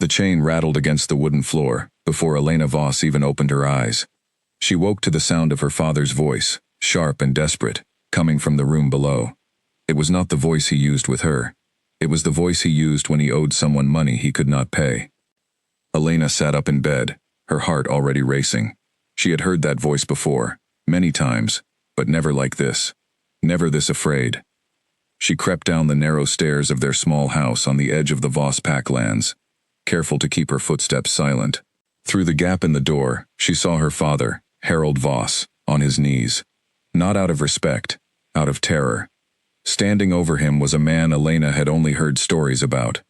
The chain rattled against the wooden floor before Elena Voss even opened her eyes. She woke to the sound of her father's voice, sharp and desperate, coming from the room below. It was not the voice he used with her. It was the voice he used when he owed someone money he could not pay. Elena sat up in bed, her heart already racing. She had heard that voice before, many times, but never like this. Never this afraid. She crept down the narrow stairs of their small house on the edge of the Voss Packlands, careful to keep her footsteps silent. Through the gap in the door, she saw her father, Harold Voss, on his knees. Not out of respect, out of terror. Standing over him was a man Elena had only heard stories about,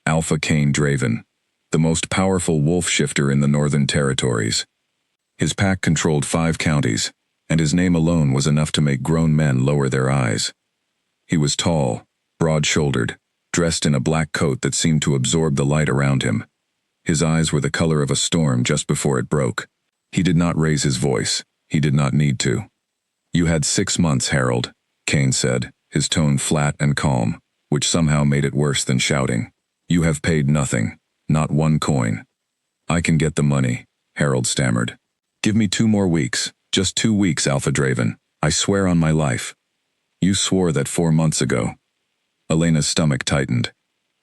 Alpha Cain Draven, the most powerful wolf shifter in the Northern Territories. His pack controlled 5 counties, and his name alone was enough to make grown men lower their eyes. He was tall, broad-shouldered, dressed in a black coat that seemed to absorb the light around him. His eyes were the color of a storm just before it broke. He did not raise his voice. He did not need to. "You had 6 months, Harold," Cain said, his tone flat and calm, which somehow made it worse than shouting. "You have paid nothing, not 1 coin. "I can get the money," Harold stammered. "Give me 2 more weeks, just 2 weeks, Alpha Draven. I swear on my life." "You swore that 4 months ago." Elena's stomach tightened.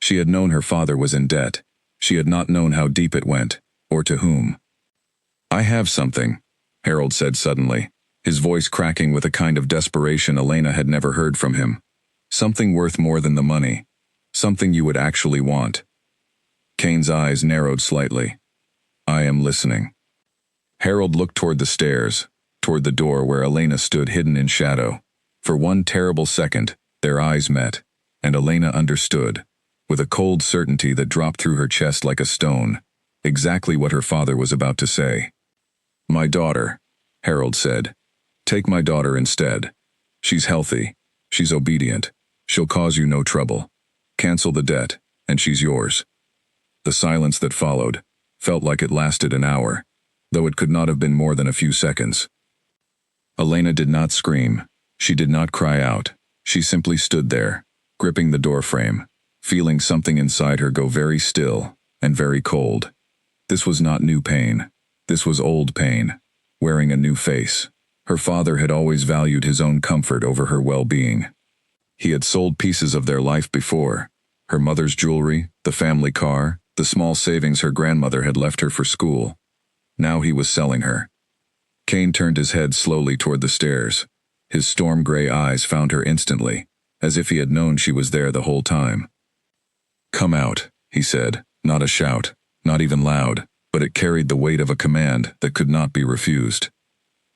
She had known her father was in debt. She had not known how deep it went, or to whom. "I have something," Harold said suddenly, his voice cracking with a kind of desperation Elena had never heard from him. "Something worth more than the money. Something you would actually want." Cain's eyes narrowed slightly. "I am listening." Harold looked toward the stairs, toward the door where Elena stood hidden in shadow. For 1 terrible second, their eyes met, and Elena understood, with a cold certainty that dropped through her chest like a stone, exactly what her father was about to say. "My daughter," Harold said. "Take my daughter instead. She's healthy. She's obedient. She'll cause you no trouble. Cancel the debt, and she's yours." The silence that followed felt like it lasted an hour, though it could not have been more than a few seconds. Elena did not scream. She did not cry out. She simply stood there, gripping the doorframe, feeling something inside her go very still and very cold. This was not new pain. This was old pain, wearing a new face. Her father had always valued his own comfort over her well-being. He had sold pieces of their life before, her mother's jewelry, the family car, the small savings her grandmother had left her for school. Now he was selling her. Cain turned his head slowly toward the stairs. His storm-gray eyes found her instantly, as if he had known she was there the whole time. "Come out," he said, not a shout, not even loud, but it carried the weight of a command that could not be refused.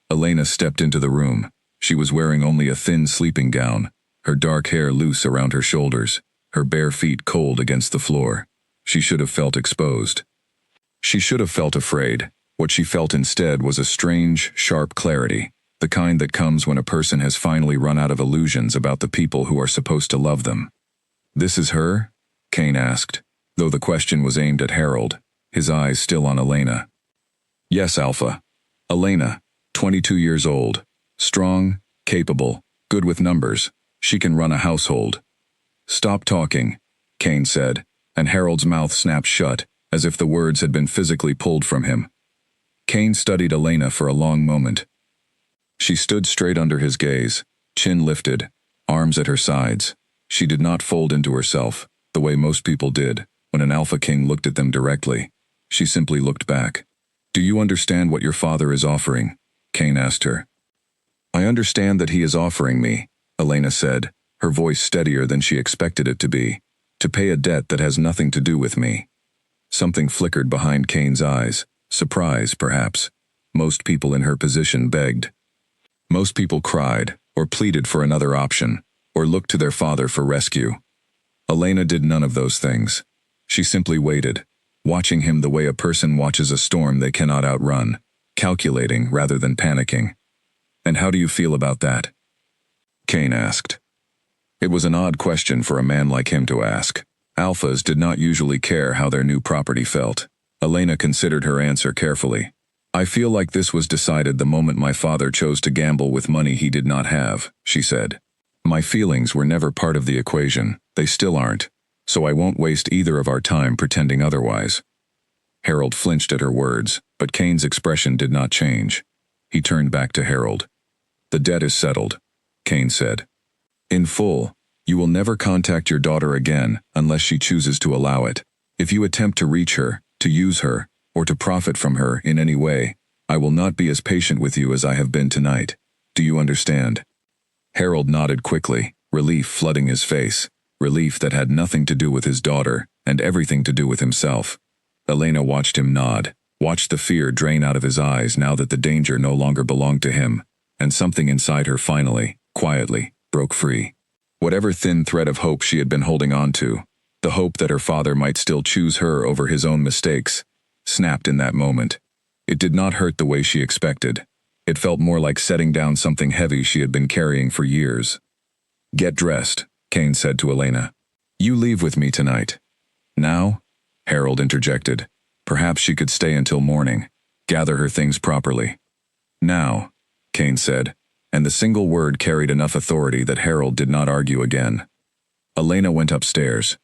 Elena stepped into the room. She was wearing only a thin sleeping gown, her dark hair loose around her shoulders, her bare feet cold against the floor. She should have felt exposed. She should have felt afraid. What she felt instead was a strange, sharp clarity, the kind that comes when a person has finally run out of illusions about the people who are supposed to love them. "This is her?" Cain asked, though the question was aimed at Harold, his eyes still on Elena. "Yes, Alpha. Elena, 22 years old, strong, capable, good with numbers. She can run a household." "Stop talking," Cain said, and Harold's mouth snapped shut, as if the words had been physically pulled from him. Cain studied Elena for a long moment. She stood straight under his gaze, chin lifted, arms at her sides. She did not fold into herself, the way most people did, when an Alpha King looked at them directly. She simply looked back. "Do you understand what your father is offering?" Cain asked her. "I understand that he is offering me," Elena said, her voice steadier than she expected it to be, "to pay a debt that has nothing to do with me." Something flickered behind Cain's eyes, surprise, perhaps. Most people in her position begged. Most people cried, or pleaded for another option, or looked to their father for rescue. Elena did none of those things. She simply waited, watching him the way a person watches a storm they cannot outrun, calculating rather than panicking. "And how do you feel about that?" Cain asked. It was an odd question for a man like him to ask. Alphas did not usually care how their new property felt. Elena considered her answer carefully. "I feel like this was decided the moment my father chose to gamble with money he did not have," she said. "My feelings were never part of the equation, they still aren't, so I won't waste either of our time pretending otherwise. Harold flinched at her words, but Kane's expression did not change. He turned back to Harold. "The debt is settled," Kane said. "In full. You will never contact your daughter again unless she chooses to allow it. If you attempt to reach her, to use her, or to profit from her in any way, I will not be as patient with you as I have been tonight. Do you understand?" Harold nodded quickly, relief flooding his face, relief that had nothing to do with his daughter and everything to do with himself. Elena watched him nod, watched the fear drain out of his eyes now that the danger no longer belonged to him, and something inside her finally, quietly, broke free. Whatever thin thread of hope she had been holding on to, the hope that her father might still choose her over his own mistakes, snapped in that moment. It did not hurt the way she expected. It felt more like setting down something heavy she had been carrying for years. "Get dressed," Kane said to Elena. "You leave with me tonight." "Now?" Harold interjected. Perhaps she could stay until morning, gather her things properly. "Now," Kane said, and the single word carried enough authority that Harold did not argue again. Elena went upstairs.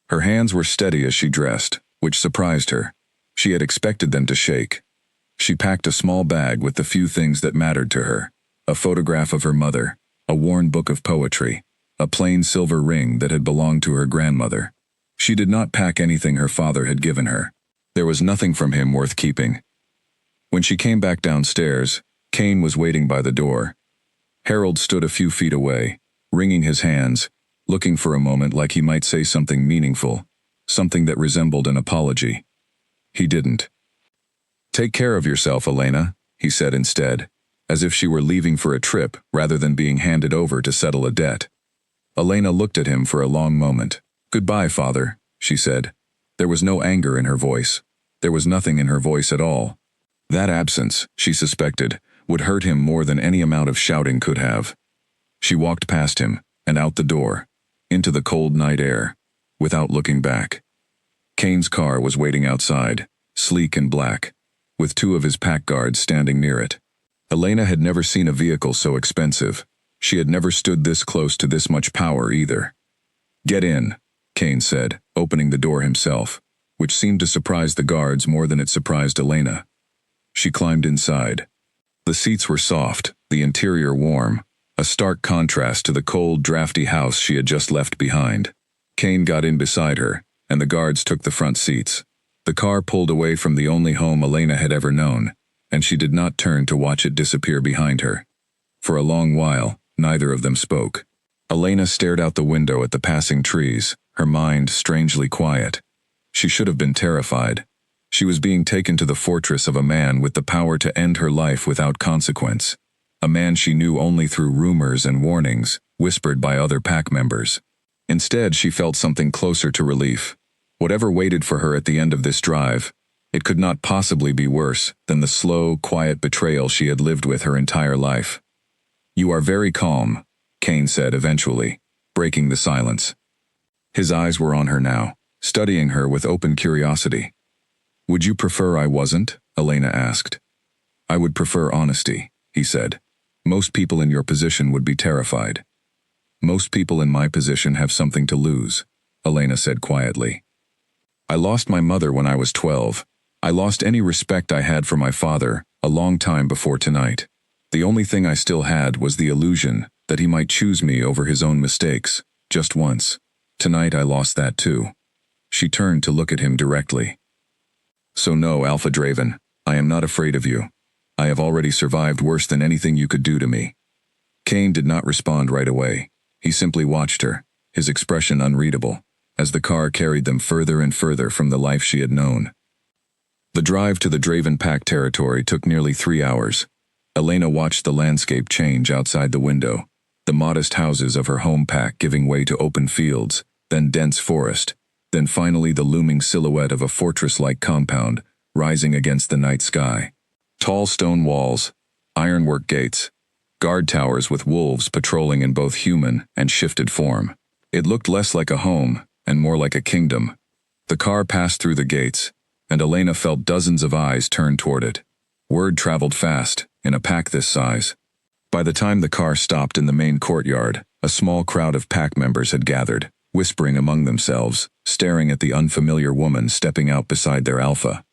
Her hands were steady as she dressed, which surprised her. She had expected them to shake. She packed a small bag with the few things that mattered to her: a photograph of her mother, a worn book of poetry, a plain silver ring that had belonged to her grandmother. She did not pack anything her father had given her. There was nothing from him worth keeping. When she came back downstairs, Kane was waiting by the door. Harold stood a few feet away, wringing his hands, looking for a moment like he might say something meaningful, something that resembled an apology. He didn't. "Take care of yourself, Elena," he said instead, as if she were leaving for a trip rather than being handed over to settle a debt. Elena looked at him for a long moment. "Goodbye, father," she said. There was no anger in her voice. There was nothing in her voice at all. That absence, she suspected, would hurt him more than any amount of shouting could have. She walked past him, and out the door, into the cold night air, without looking back. Kane's car was waiting outside, sleek and black, with two of his pack guards standing near it. Elena had never seen a vehicle so expensive. She had never stood this close to this much power either. "Get in," Kane said, opening the door himself, which seemed to surprise the guards more than it surprised Elena. She climbed inside. The seats were soft, the interior warm, a stark contrast to the cold, drafty house she had just left behind. Kane got in beside her, and the guards took the front seats. The car pulled away from the only home Elena had ever known, and she did not turn to watch it disappear behind her. For a long while, neither of them spoke. Elena stared out the window at the passing trees, her mind strangely quiet. She should have been terrified. She was being taken to the fortress of a man with the power to end her life without consequence. A man she knew only through rumors and warnings, whispered by other pack members. Instead, she felt something closer to relief. Whatever waited for her at the end of this drive, it could not possibly be worse than the slow, quiet betrayal she had lived with her entire life. "You are very calm," Kane said eventually, breaking the silence. His eyes were on her now, studying her with open curiosity. "Would you prefer I wasn't?" Elena asked. "I would prefer honesty," he said. "Most people in your position would be terrified." "Most people in my position have something to lose," Elena said quietly. "I lost my mother when I was 12. I lost any respect I had for my father a long time before tonight. The only thing I still had was the illusion that he might choose me over his own mistakes, just once. Tonight I lost that too." She turned to look at him directly. "So no, Alpha Draven, I am not afraid of you. I have already survived worse than anything you could do to me." Kane did not respond right away. He simply watched her, his expression unreadable, as the car carried them further and further from the life she had known. The drive to the Draven Pack territory took nearly 3 hours. Elena watched the landscape change outside the window, the modest houses of her home pack giving way to open fields, then dense forest, then finally the looming silhouette of a fortress-like compound rising against the night sky. Tall stone walls, ironwork gates, guard towers with wolves patrolling in both human and shifted form. It looked less like a home and more like a kingdom. The car passed through the gates, and Elena felt dozens of eyes turned toward it. Word traveled fast, in a pack this size. By the time the car stopped in the main courtyard, a small crowd of pack members had gathered, whispering among themselves, staring at the unfamiliar woman stepping out beside their alpha.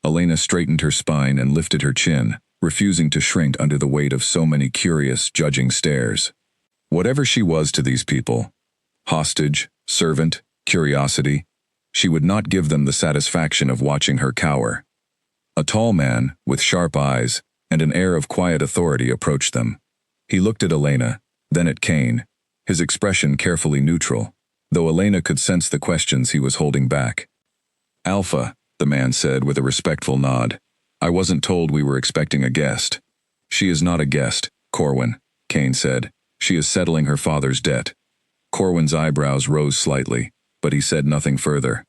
Elena straightened her spine and lifted her chin, refusing to shrink under the weight of so many curious, judging stares. Whatever she was to these people, hostage, servant, curiosity, she would not give them the satisfaction of watching her cower. A tall man, with sharp eyes, and an air of quiet authority approached them. He looked at Elena, then at Kane, his expression carefully neutral, though Elena could sense the questions he was holding back. "Alpha," the man said with a respectful nod. "I wasn't told we were expecting a guest." "She is not a guest, Corwin," Kane said. "She is settling her father's debt." Corwin's eyebrows rose slightly, but he said nothing further.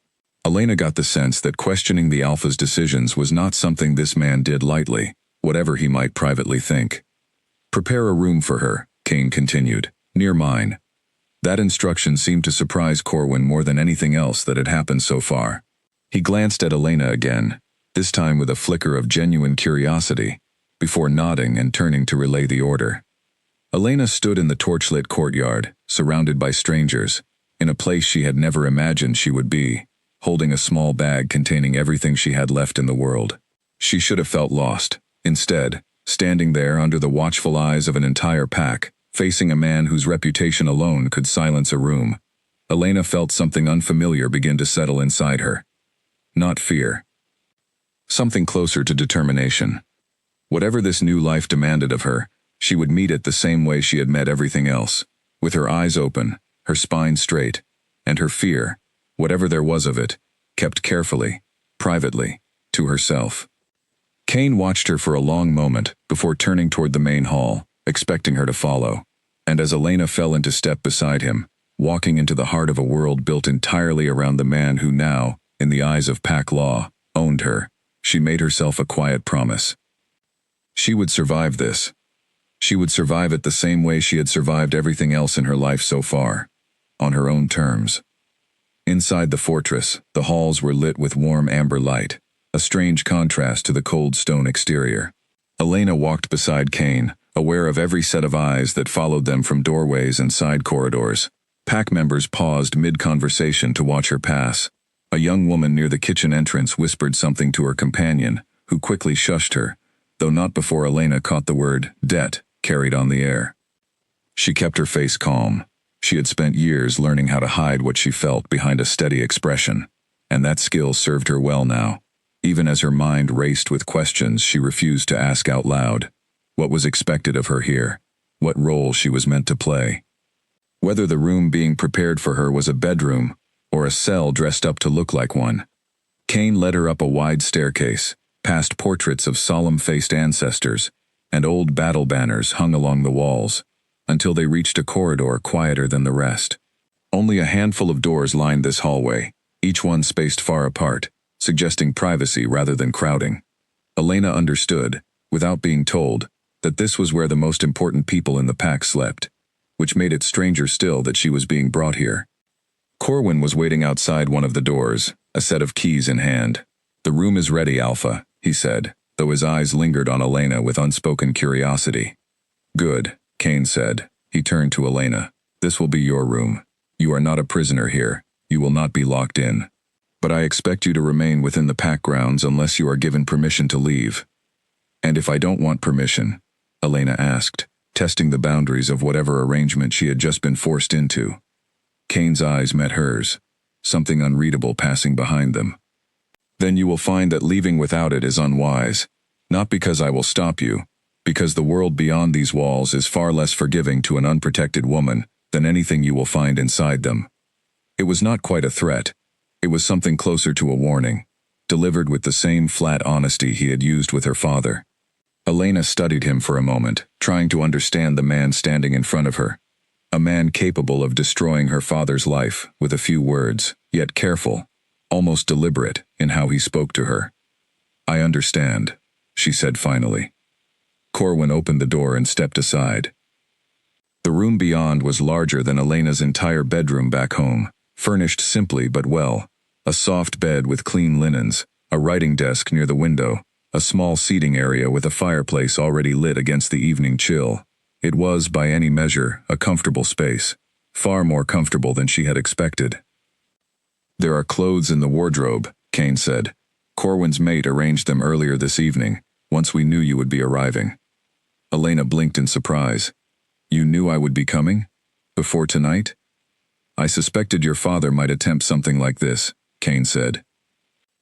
Elena got the sense that questioning the Alpha's decisions was not something this man did lightly, whatever he might privately think. "Prepare a room for her," Kane continued, "near mine." That instruction seemed to surprise Corwin more than anything else that had happened so far. He glanced at Elena again, this time with a flicker of genuine curiosity, before nodding and turning to relay the order. Elena stood in the torchlit courtyard, surrounded by strangers, in a place she had never imagined she would be, holding a small bag containing everything she had left in the world. She should have felt lost. Instead, standing there under the watchful eyes of an entire pack, facing a man whose reputation alone could silence a room, Elena felt something unfamiliar begin to settle inside her. Not fear. Something closer to determination. Whatever this new life demanded of her, she would meet it the same way she had met everything else, with her eyes open, her spine straight, and her fear, whatever there was of it, kept carefully, privately, to herself. Kane watched her for a long moment before turning toward the main hall, expecting her to follow, and as Elena fell into step beside him, walking into the heart of a world built entirely around the man who now, in the eyes of pack law, owned her, she made herself a quiet promise. She would survive this. She would survive it the same way she had survived everything else in her life so far, on her own terms. Inside the fortress, the halls were lit with warm amber light, a strange contrast to the cold stone exterior. Elena walked beside Kane, aware of every set of eyes that followed them from doorways and side corridors. Pack members paused mid-conversation to watch her pass. A young woman near the kitchen entrance whispered something to her companion, who quickly shushed her, though not before Elena caught the word debt carried on the air. She kept her face calm. She had spent years learning how to hide what she felt behind a steady expression, and that skill served her well now. Even as her mind raced with questions she refused to ask out loud. What was expected of her here? What role she was meant to play? Whether the room being prepared for her was a bedroom, or a cell dressed up to look like one. Kane led her up a wide staircase, past portraits of solemn-faced ancestors, and old battle banners hung along the walls, until they reached a corridor quieter than the rest. Only a handful of doors lined this hallway, each one spaced far apart, suggesting privacy rather than crowding. Elena understood, without being told, that this was where the most important people in the pack slept, which made it stranger still that she was being brought here. Corwin was waiting outside one of the doors, a set of keys in hand. "The room is ready, Alpha," he said, though his eyes lingered on Elena with unspoken curiosity. "Good," Kane said. He turned to Elena. "This will be your room. You are not a prisoner here. You will not be locked in. But I expect you to remain within the pack grounds unless you are given permission to leave." "And if I don't want permission?" Elena asked, testing the boundaries of whatever arrangement she had just been forced into. Kane's eyes met hers, something unreadable passing behind them. "Then you will find that leaving without it is unwise. Not because I will stop you, because the world beyond these walls is far less forgiving to an unprotected woman than anything you will find inside them." It was not quite a threat. It was something closer to a warning, delivered with the same flat honesty he had used with her father. Elena studied him for a moment, trying to understand the man standing in front of her. A man capable of destroying her father's life with a few words, yet careful, almost deliberate, in how he spoke to her. "I understand," she said finally. Corwin opened the door and stepped aside. The room beyond was larger than Elena's entire bedroom back home, furnished simply but well. A soft bed with clean linens, a writing desk near the window, a small seating area with a fireplace already lit against the evening chill. It was, by any measure, a comfortable space. far more comfortable than she had expected. "There are clothes in the wardrobe," Kane said. "Corwin's mate arranged them earlier this evening, once we knew you would be arriving." Elena blinked in surprise. "You knew I would be coming? Before tonight?" "I suspected your father might attempt something like this," Kane said.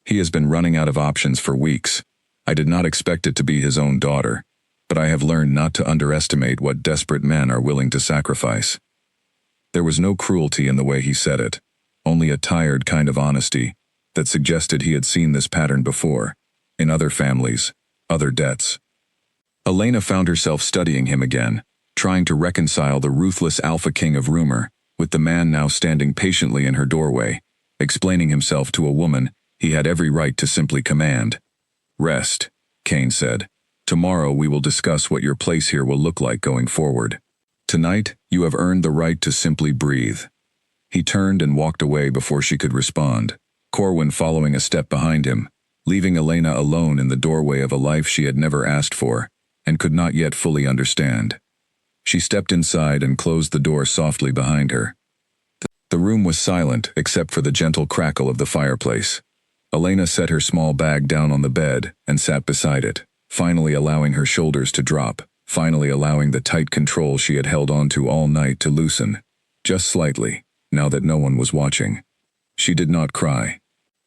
"He has been running out of options for weeks. I did not expect it to be his own daughter, but I have learned not to underestimate what desperate men are willing to sacrifice." There was no cruelty in the way he said it, only a tired kind of honesty that suggested he had seen this pattern before, in other families, other debts. Elena found herself studying him again, trying to reconcile the ruthless alpha king of rumor with the man now standing patiently in her doorway, explaining himself to a woman he had every right to simply command. "Rest," Kane said. "Tomorrow we will discuss what your place here will look like going forward. Tonight, you have earned the right to simply breathe." He turned and walked away before she could respond, Corwin following a step behind him, leaving Elena alone in the doorway of a life she had never asked for and could not yet fully understand. She stepped inside and closed the door softly behind her. The room was silent except for the gentle crackle of the fireplace. Elena set her small bag down on the bed and sat beside it, finally allowing her shoulders to drop, finally allowing the tight control she had held onto all night to loosen, just slightly, now that no one was watching. She did not cry.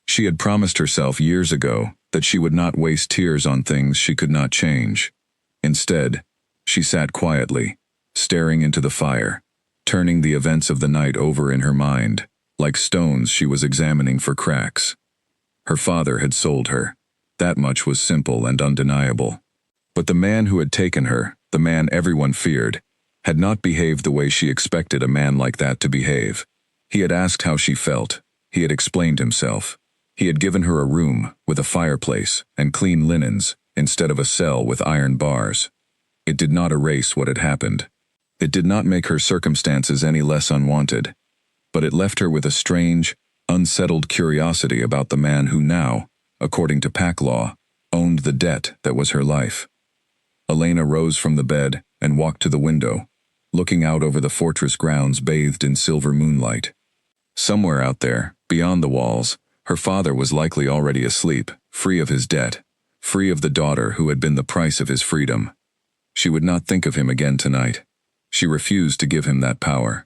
She had promised herself years ago that she would not waste tears on things she could not change. Instead, she sat quietly, staring into the fire, turning the events of the night over in her mind, like stones she was examining for cracks. Her father had sold her. That much was simple and undeniable. But the man who had taken her, the man everyone feared, had not behaved the way she expected a man like that to behave. He had asked how she felt. He had explained himself. He had given her a room with a fireplace and clean linens instead of a cell with iron bars. It did not erase what had happened. It did not make her circumstances any less unwanted, but it left her with a strange, unsettled curiosity about the man who now, according to pack law, owned the debt that was her life. Elena rose from the bed and walked to the window, looking out over the fortress grounds bathed in silver moonlight. Somewhere out there, beyond the walls, her father was likely already asleep, free of his debt, free of the daughter who had been the price of his freedom. She would not think of him again tonight. She refused to give him that power.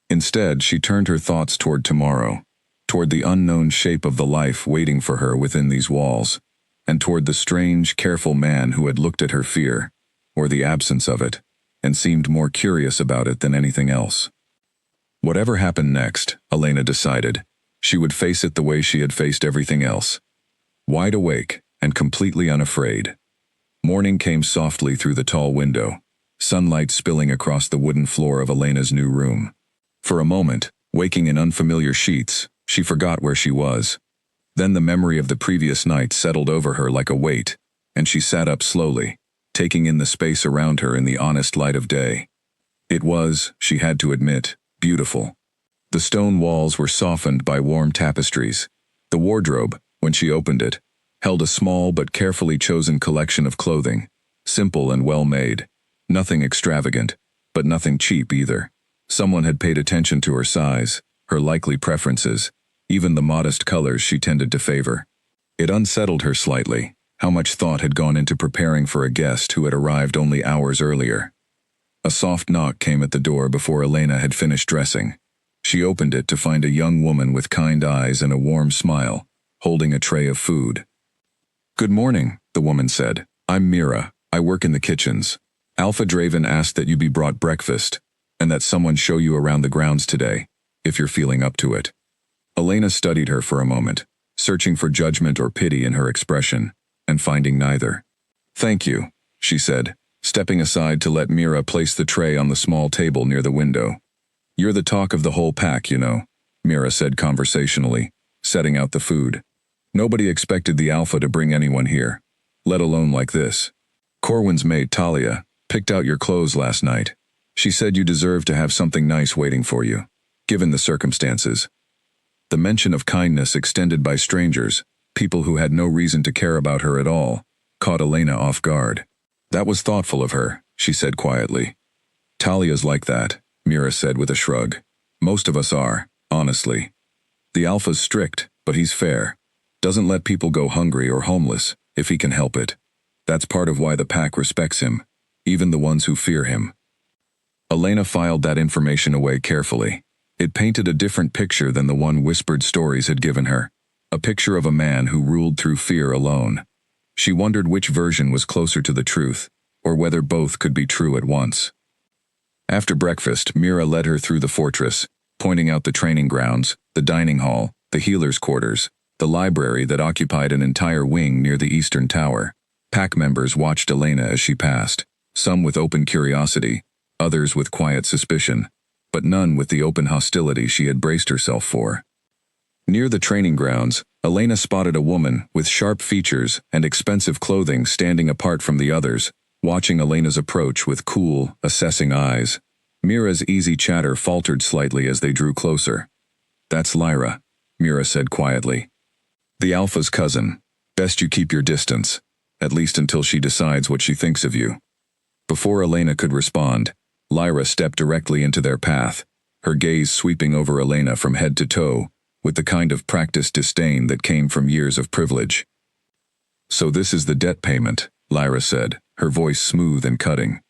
Instead, she turned her thoughts toward tomorrow, toward the unknown shape of the life waiting for her within these walls, and toward the strange, careful man who had looked at her fear, or the absence of it, and seemed more curious about it than anything else. Whatever happened next, Elena decided, she would face it the way she had faced everything else, wide awake and completely unafraid. Morning came softly through the tall window, sunlight spilling across the wooden floor of Elena's new room. For a moment, waking in unfamiliar sheets, she forgot where she was. Then the memory of the previous night settled over her like a weight, and she sat up slowly, taking in the space around her in the honest light of day. It was, she had to admit, beautiful. The stone walls were softened by warm tapestries. The wardrobe, when she opened it, held a small but carefully chosen collection of clothing, simple and well-made. Nothing extravagant, but nothing cheap either. Someone had paid attention to her size, her likely preferences, even the modest colors she tended to favor. It unsettled her slightly, how much thought had gone into preparing for a guest who had arrived only hours earlier. A soft knock came at the door before Elena had finished dressing. She opened it to find a young woman with kind eyes and a warm smile, holding a tray of food. "Good morning," the woman said. "I'm Mira. I work in the kitchens. Alpha Draven asked that you be brought breakfast, and that someone show you around the grounds today, if you're feeling up to it." Elena studied her for a moment, searching for judgment or pity in her expression, and finding neither. "Thank you," she said, stepping aside to let Mira place the tray on the small table near the window. "You're the talk of the whole pack, you know," Mira said conversationally, setting out the food. "Nobody expected the Alpha to bring anyone here, let alone like this. Corwin's maid, Talia, picked out your clothes last night. She said you deserved to have something nice waiting for you, given the circumstances." The mention of kindness extended by strangers, people who had no reason to care about her at all, caught Elena off guard. "That was thoughtful of her," she said quietly. "Talia's like that, Mira said with a shrug. Most of us are, honestly. The Alpha's strict, but he's fair. Doesn't let people go hungry or homeless, if he can help it. That's part of why the pack respects him, even the ones who fear him. Elena filed that information away carefully. It painted a different picture than the one whispered stories had given her. A picture of a man who ruled through fear alone. She wondered which version was closer to the truth, or whether both could be true at once. After breakfast, Mira led her through the fortress, pointing out the training grounds, the dining hall, the healer's quarters, the library that occupied an entire wing near the eastern tower. Pack members watched Elena as she passed, some with open curiosity, others with quiet suspicion, but none with the open hostility she had braced herself for. Near the training grounds, Elena spotted a woman with sharp features and expensive clothing standing apart from the others, watching Elena's approach with cool, assessing eyes. Mira's easy chatter faltered slightly as they drew closer. "That's Lyra," Mira said quietly. "The Alpha's cousin. Best you keep your distance, at least until she decides what she thinks of you." Before Elena could respond, Lyra stepped directly into their path, her gaze sweeping over Elena from head to toe, with the kind of practiced disdain that came from years of privilege. "So this is the debt payment," Lyra said, her voice smooth and cutting.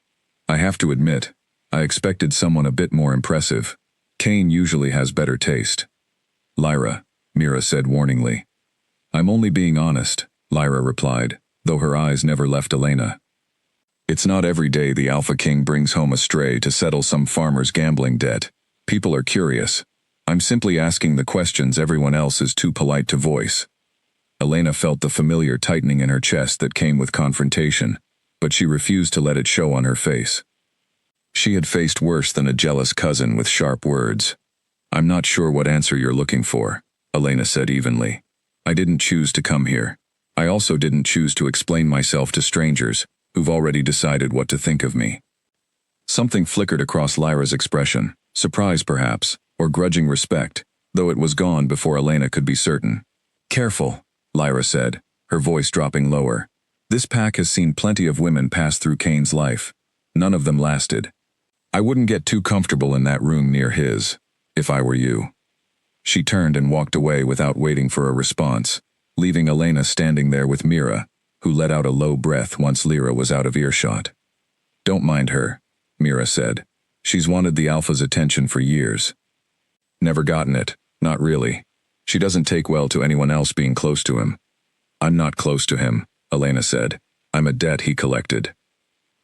"I have to admit, I expected someone a bit more impressive. Kane usually has better taste." "Lyra," Mira said warningly. "I'm only being honest," Lyra replied, though her eyes never left Elena. "It's not every day the Alpha King brings home a stray to settle some farmer's gambling debt. People are curious. I'm simply asking the questions everyone else is too polite to voice." Elena felt the familiar tightening in her chest that came with confrontation, but she refused to let it show on her face. She had faced worse than a jealous cousin with sharp words. "I'm not sure what answer you're looking for," Elena said evenly. "I didn't choose to come here. I also didn't choose to explain myself to strangers who've already decided what to think of me." Something flickered across Lyra's expression, surprise perhaps, or grudging respect, though it was gone before Elena could be certain. "Careful," Lyra said, her voice dropping lower. "This pack has seen plenty of women pass through Kane's life. None of them lasted. I wouldn't get too comfortable in that room near his, if I were you." She turned and walked away without waiting for a response, leaving Elena standing there with Mira, who let out a low breath once Lyra was out of earshot. "Don't mind her," Mira said. "She's wanted the Alpha's attention for years. Never gotten it, not really. She doesn't take well to anyone else being close to him." "I'm not close to him," Elena said. "I'm a debt he collected."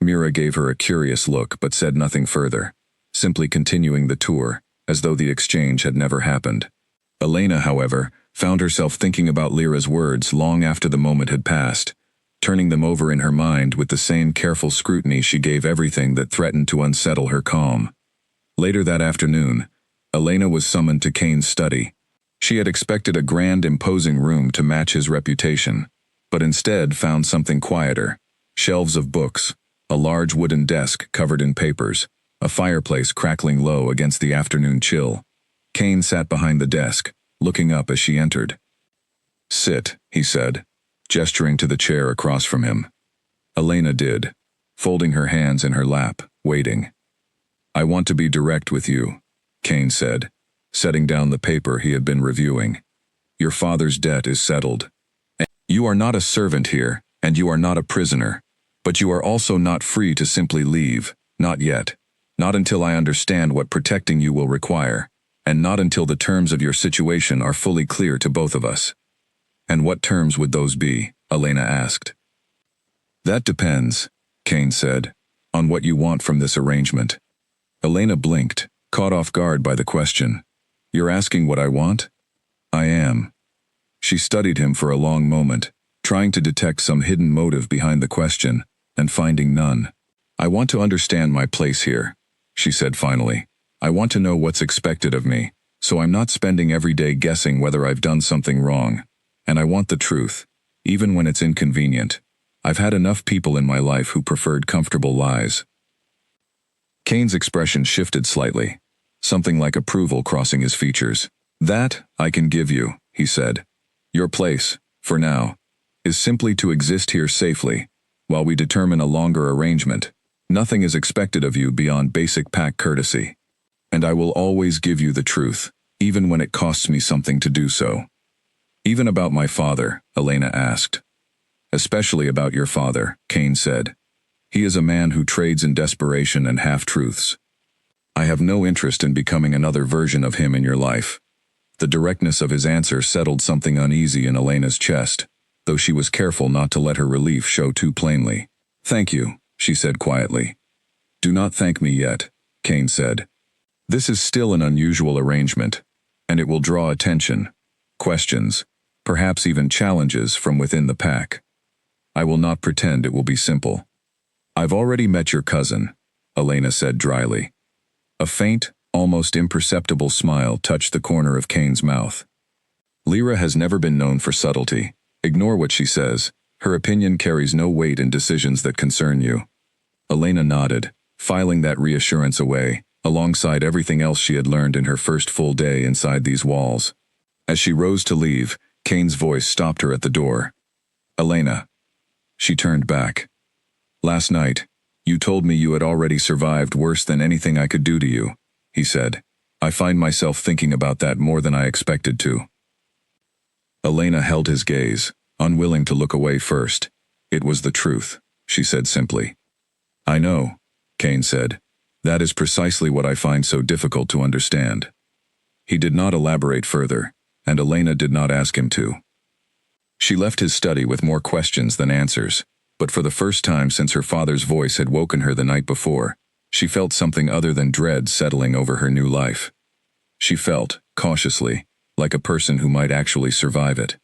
Mira gave her a curious look but said nothing further, simply continuing the tour, as though the exchange had never happened. Elena, however, found herself thinking about Lyra's words long after the moment had passed, turning them over in her mind with the same careful scrutiny she gave everything that threatened to unsettle her calm. Later that afternoon, Elena was summoned to Kane's study. She had expected a grand, imposing room to match his reputation, but instead found something quieter: shelves of books, a large wooden desk covered in papers, a fireplace crackling low against the afternoon chill. Kane sat behind the desk, looking up as she entered. "Sit," he said, gesturing to the chair across from him. Elena did, folding her hands in her lap, waiting. "I want to be direct with you," Kane said, setting down the paper he had been reviewing. "Your father's debt is settled. You are not a servant here, and you are not a prisoner, but you are also not free to simply leave, not yet, not until I understand what protecting you will require, and not until the terms of your situation are fully clear to both of us." "And what terms would those be?" Elena asked. "That depends," Kane said, "on what you want from this arrangement." Elena blinked, caught off guard by the question. "You're asking what I want?" "I am." She studied him for a long moment, trying to detect some hidden motive behind the question, and finding none. "I want to understand my place here," she said finally. "I want to know what's expected of me, so I'm not spending every day guessing whether I've done something wrong. And I want the truth, even when it's inconvenient. I've had enough people in my life who preferred comfortable lies." Kane's expression shifted slightly, something like approval crossing his features. "That I can give you," he said. "Your place, for now, is simply to exist here safely, while we determine a longer arrangement. Nothing is expected of you beyond basic pack courtesy." And I will always give you the truth, even when it costs me something to do so. Even about my father, Elena asked. Especially about your father, Kane said. He is a man who trades in desperation and half-truths. I have no interest in becoming another version of him in your life. The directness of his answer settled something uneasy in Elena's chest, though she was careful not to let her relief show too plainly. Thank you, she said quietly. Do not thank me yet, Kane said. This is still an unusual arrangement, and it will draw attention, questions, perhaps even challenges from within the pack. I will not pretend it will be simple. I've already met your cousin, Elena said dryly. A faint, almost imperceptible smile touched the corner of Kane's mouth. Lyra has never been known for subtlety. Ignore what she says. Her opinion carries no weight in decisions that concern you. Elena nodded, filing that reassurance away, alongside everything else she had learned in her first full day inside these walls. As she rose to leave, Kane's voice stopped her at the door. Elena. She turned back. Last night, you told me you had already survived worse than anything I could do to you, he said. I find myself thinking about that more than I expected to. Elena held his gaze, unwilling to look away first. It was the truth, she said simply. I know, Kane said. That is precisely what I find so difficult to understand. He did not elaborate further, and Elena did not ask him to. She left his study with more questions than answers, but for the first time since her father's voice had woken her the night before, she felt something other than dread settling over her new life. She felt, cautiously, like a person who might actually survive it.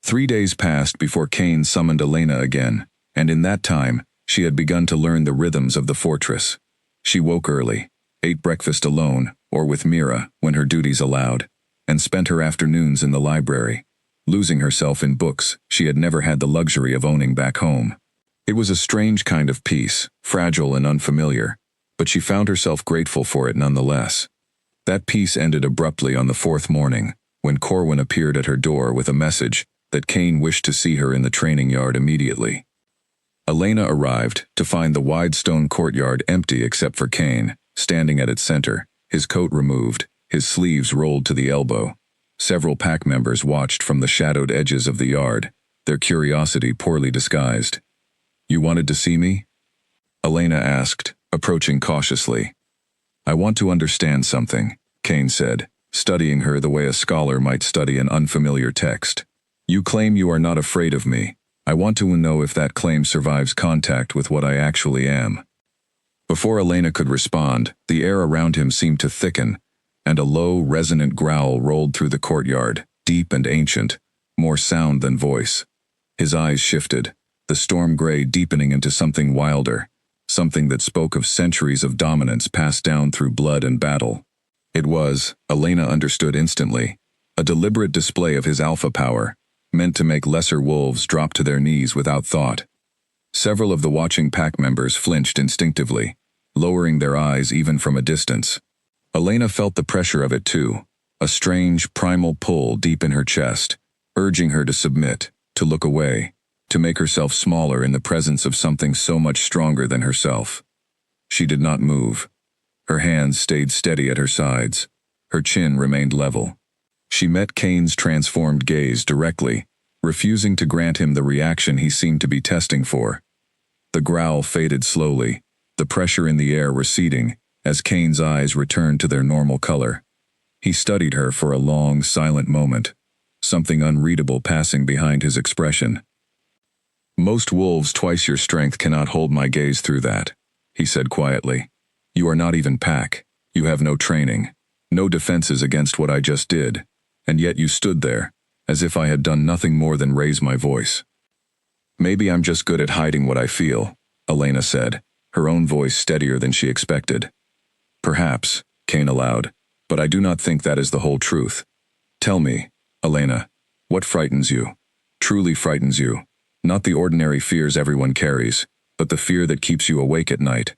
3 days passed before Kane summoned Elena again, and in that time, she had begun to learn the rhythms of the fortress. She woke early, ate breakfast alone, or with Mira, when her duties allowed, and spent her afternoons in the library, losing herself in books she had never had the luxury of owning back home. It was a strange kind of peace, fragile and unfamiliar, but she found herself grateful for it nonetheless. That peace ended abruptly on the 4th morning, when Corwin appeared at her door with a message that Kane wished to see her in the training yard immediately. Elena arrived to find the wide stone courtyard empty except for Kane, standing at its center, his coat removed, his sleeves rolled to the elbow. Several pack members watched from the shadowed edges of the yard, their curiosity poorly disguised. You wanted to see me? Elena asked, approaching cautiously. I want to understand something, Kane said, studying her the way a scholar might study an unfamiliar text. You claim you are not afraid of me. I want to know if that claim survives contact with what I actually am. Before Elena could respond, the air around him seemed to thicken, and a low, resonant growl rolled through the courtyard, deep and ancient, more sound than voice. His eyes shifted, the storm gray deepening into something wilder, something that spoke of centuries of dominance passed down through blood and battle. It was, Elena understood instantly, a deliberate display of his alpha power, meant to make lesser wolves drop to their knees without thought. Several of the watching pack members flinched instinctively, lowering their eyes even from a distance. Elena felt the pressure of it too, a strange, primal pull deep in her chest, urging her to submit, to look away, to make herself smaller in the presence of something so much stronger than herself. She did not move. Her hands stayed steady at her sides. Her chin remained level. She met Kane's transformed gaze directly, refusing to grant him the reaction he seemed to be testing for. The growl faded slowly, the pressure in the air receding, as Kane's eyes returned to their normal color. He studied her for a long, silent moment, something unreadable passing behind his expression. Most wolves twice your strength cannot hold my gaze through that, he said quietly. You are not even pack. You have no training, no defenses against what I just did, and yet you stood there, as if I had done nothing more than raise my voice. Maybe I'm just good at hiding what I feel, Elena said, her own voice steadier than she expected. Perhaps, Kane allowed, but I do not think that is the whole truth. Tell me, Elena, what frightens you? Truly frightens you? Not the ordinary fears everyone carries, but the fear that keeps you awake at night.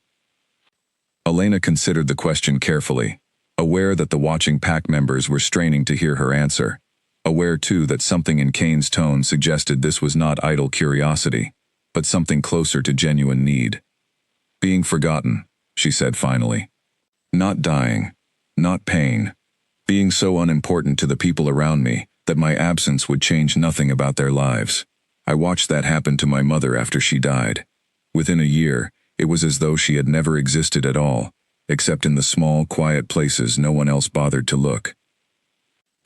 Elena considered the question carefully, aware that the watching pack members were straining to hear her answer, aware too that something in Kane's tone suggested this was not idle curiosity, but something closer to genuine need. Being forgotten, she said finally. Not dying. Not pain. Being so unimportant to the people around me that my absence would change nothing about their lives. I watched that happen to my mother after she died. Within a year, it was as though she had never existed at all, except in the small, quiet places no one else bothered to look.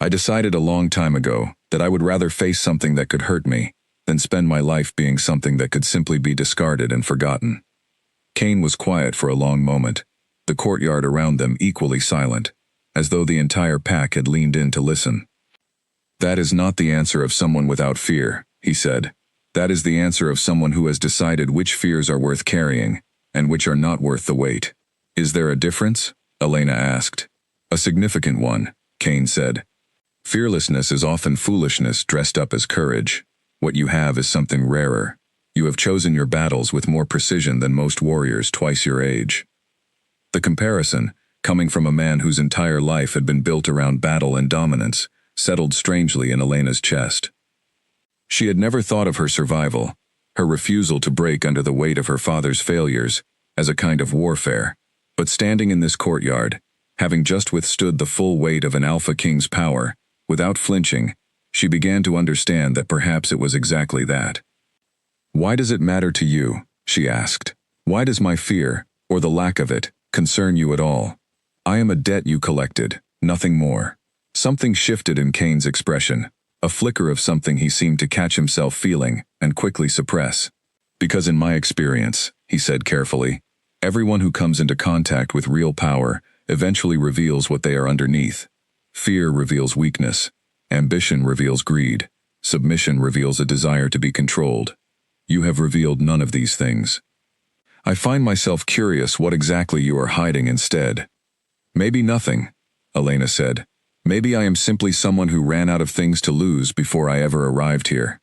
I decided a long time ago that I would rather face something that could hurt me than spend my life being something that could simply be discarded and forgotten. Cain was quiet for a long moment, the courtyard around them equally silent, as though the entire pack had leaned in to listen. "That is not the answer of someone without fear," he said. "That is the answer of someone who has decided which fears are worth carrying and which are not worth the weight." "Is there a difference?" Elena asked. "A significant one," Cain said. "Fearlessness is often foolishness dressed up as courage. What you have is something rarer. You have chosen your battles with more precision than most warriors twice your age." The comparison, coming from a man whose entire life had been built around battle and dominance, settled strangely in Elena's chest. She had never thought of her survival, her refusal to break under the weight of her father's failures, as a kind of warfare. But standing in this courtyard, having just withstood the full weight of an Alpha King's power, without flinching, she began to understand that perhaps it was exactly that. "Why does it matter to you?" she asked. "Why does my fear, or the lack of it, concern you at all? I am a debt you collected, nothing more." Something shifted in Cain's expression, a flicker of something he seemed to catch himself feeling and quickly suppress. "Because in my experience," he said carefully, "everyone who comes into contact with real power eventually reveals what they are underneath. Fear reveals weakness. Ambition reveals greed. Submission reveals a desire to be controlled. You have revealed none of these things. I find myself curious what exactly you are hiding instead." "Maybe nothing," Elena said. "Maybe I am simply someone who ran out of things to lose before I ever arrived here."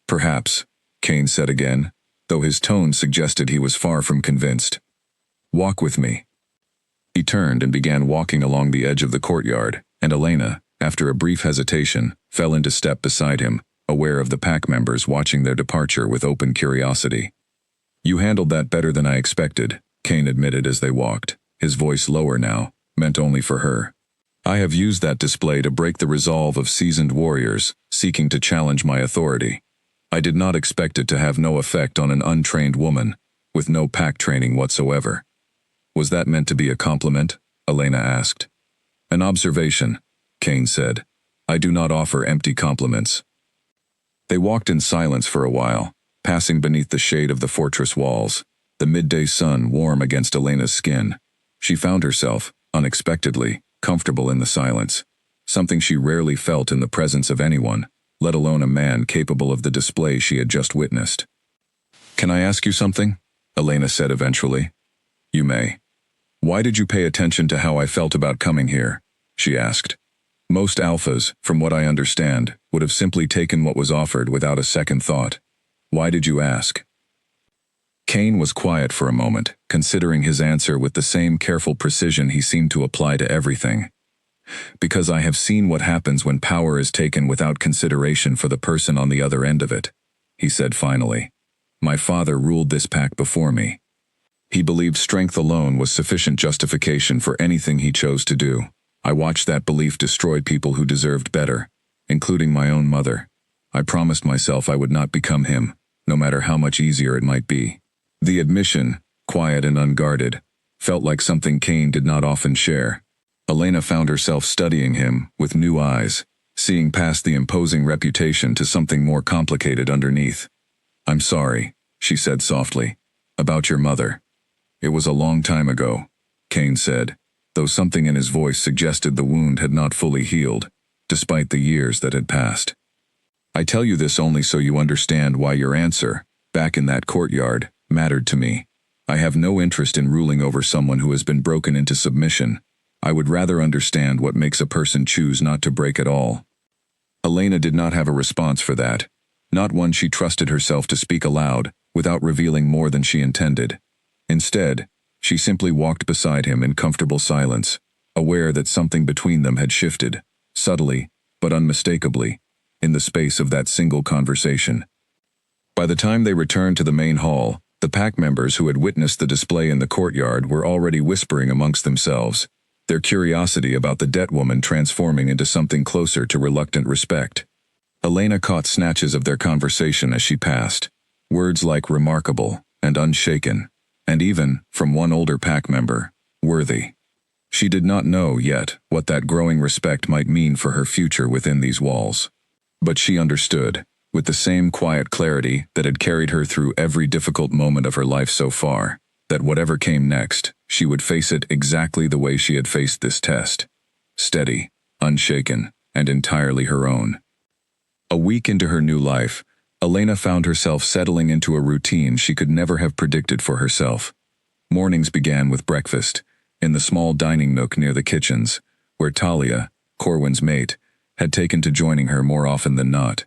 "Perhaps," Cain said again, though his tone suggested he was far from convinced. "Walk with me." He turned and began walking along the edge of the courtyard, and Elena, after a brief hesitation, fell into step beside him, aware of the pack members watching their departure with open curiosity. "You handled that better than I expected," Cain admitted as they walked, his voice lower now, meant only for her. "I have used that display to break the resolve of seasoned warriors seeking to challenge my authority. I did not expect it to have no effect on an untrained woman, with no pack training whatsoever." "Was that meant to be a compliment?" Elena asked. "An observation," Cain said. "I do not offer empty compliments." They walked in silence for a while, passing beneath the shade of the fortress walls, the midday sun warm against Elena's skin. She found herself, unexpectedly, comfortable in the silence, something she rarely felt in the presence of anyone, let alone a man capable of the display she had just witnessed. "Can I ask you something?" Elena said eventually. "You may." "Why did you pay attention to how I felt about coming here?" she asked. "Most alphas, from what I understand, would have simply taken what was offered without a second thought. Why did you ask?" Cain was quiet for a moment, considering his answer with the same careful precision he seemed to apply to everything. "Because I have seen what happens when power is taken without consideration for the person on the other end of it," he said finally. "My father ruled this pack before me. He believed strength alone was sufficient justification for anything he chose to do. I watched that belief destroy people who deserved better, including my own mother. I promised myself I would not become him, no matter how much easier it might be." The admission, quiet and unguarded, felt like something Cain did not often share. Elena found herself studying him with new eyes, seeing past the imposing reputation to something more complicated underneath. "I'm sorry," she said softly, "about your mother." "It was a long time ago," Cain said, though something in his voice suggested the wound had not fully healed, despite the years that had passed. "I tell you this only so you understand why your answer, back in that courtyard, mattered to me. I have no interest in ruling over someone who has been broken into submission. I would rather understand what makes a person choose not to break at all." Elena did not have a response for that, not one she trusted herself to speak aloud without revealing more than she intended. Instead, she simply walked beside him in comfortable silence, aware that something between them had shifted, subtly, but unmistakably, in the space of that single conversation. By the time they returned to the main hall, The pack members who had witnessed the display in the courtyard were already whispering amongst themselves, their curiosity about the debt woman transforming into something closer to reluctant respect. Elena caught snatches of their conversation as she passed, words like remarkable and unshaken, and even, from one older pack member, worthy. She did not know yet what that growing respect might mean for her future within these walls. But she understood, with the same quiet clarity that had carried her through every difficult moment of her life so far, that whatever came next, she would face it exactly the way she had faced this test. Steady, unshaken, and entirely her own. A week into her new life, Elena found herself settling into a routine she could never have predicted for herself. Mornings began with breakfast, in the small dining nook near the kitchens, where Talia, Corwin's mate, had taken to joining her more often than not.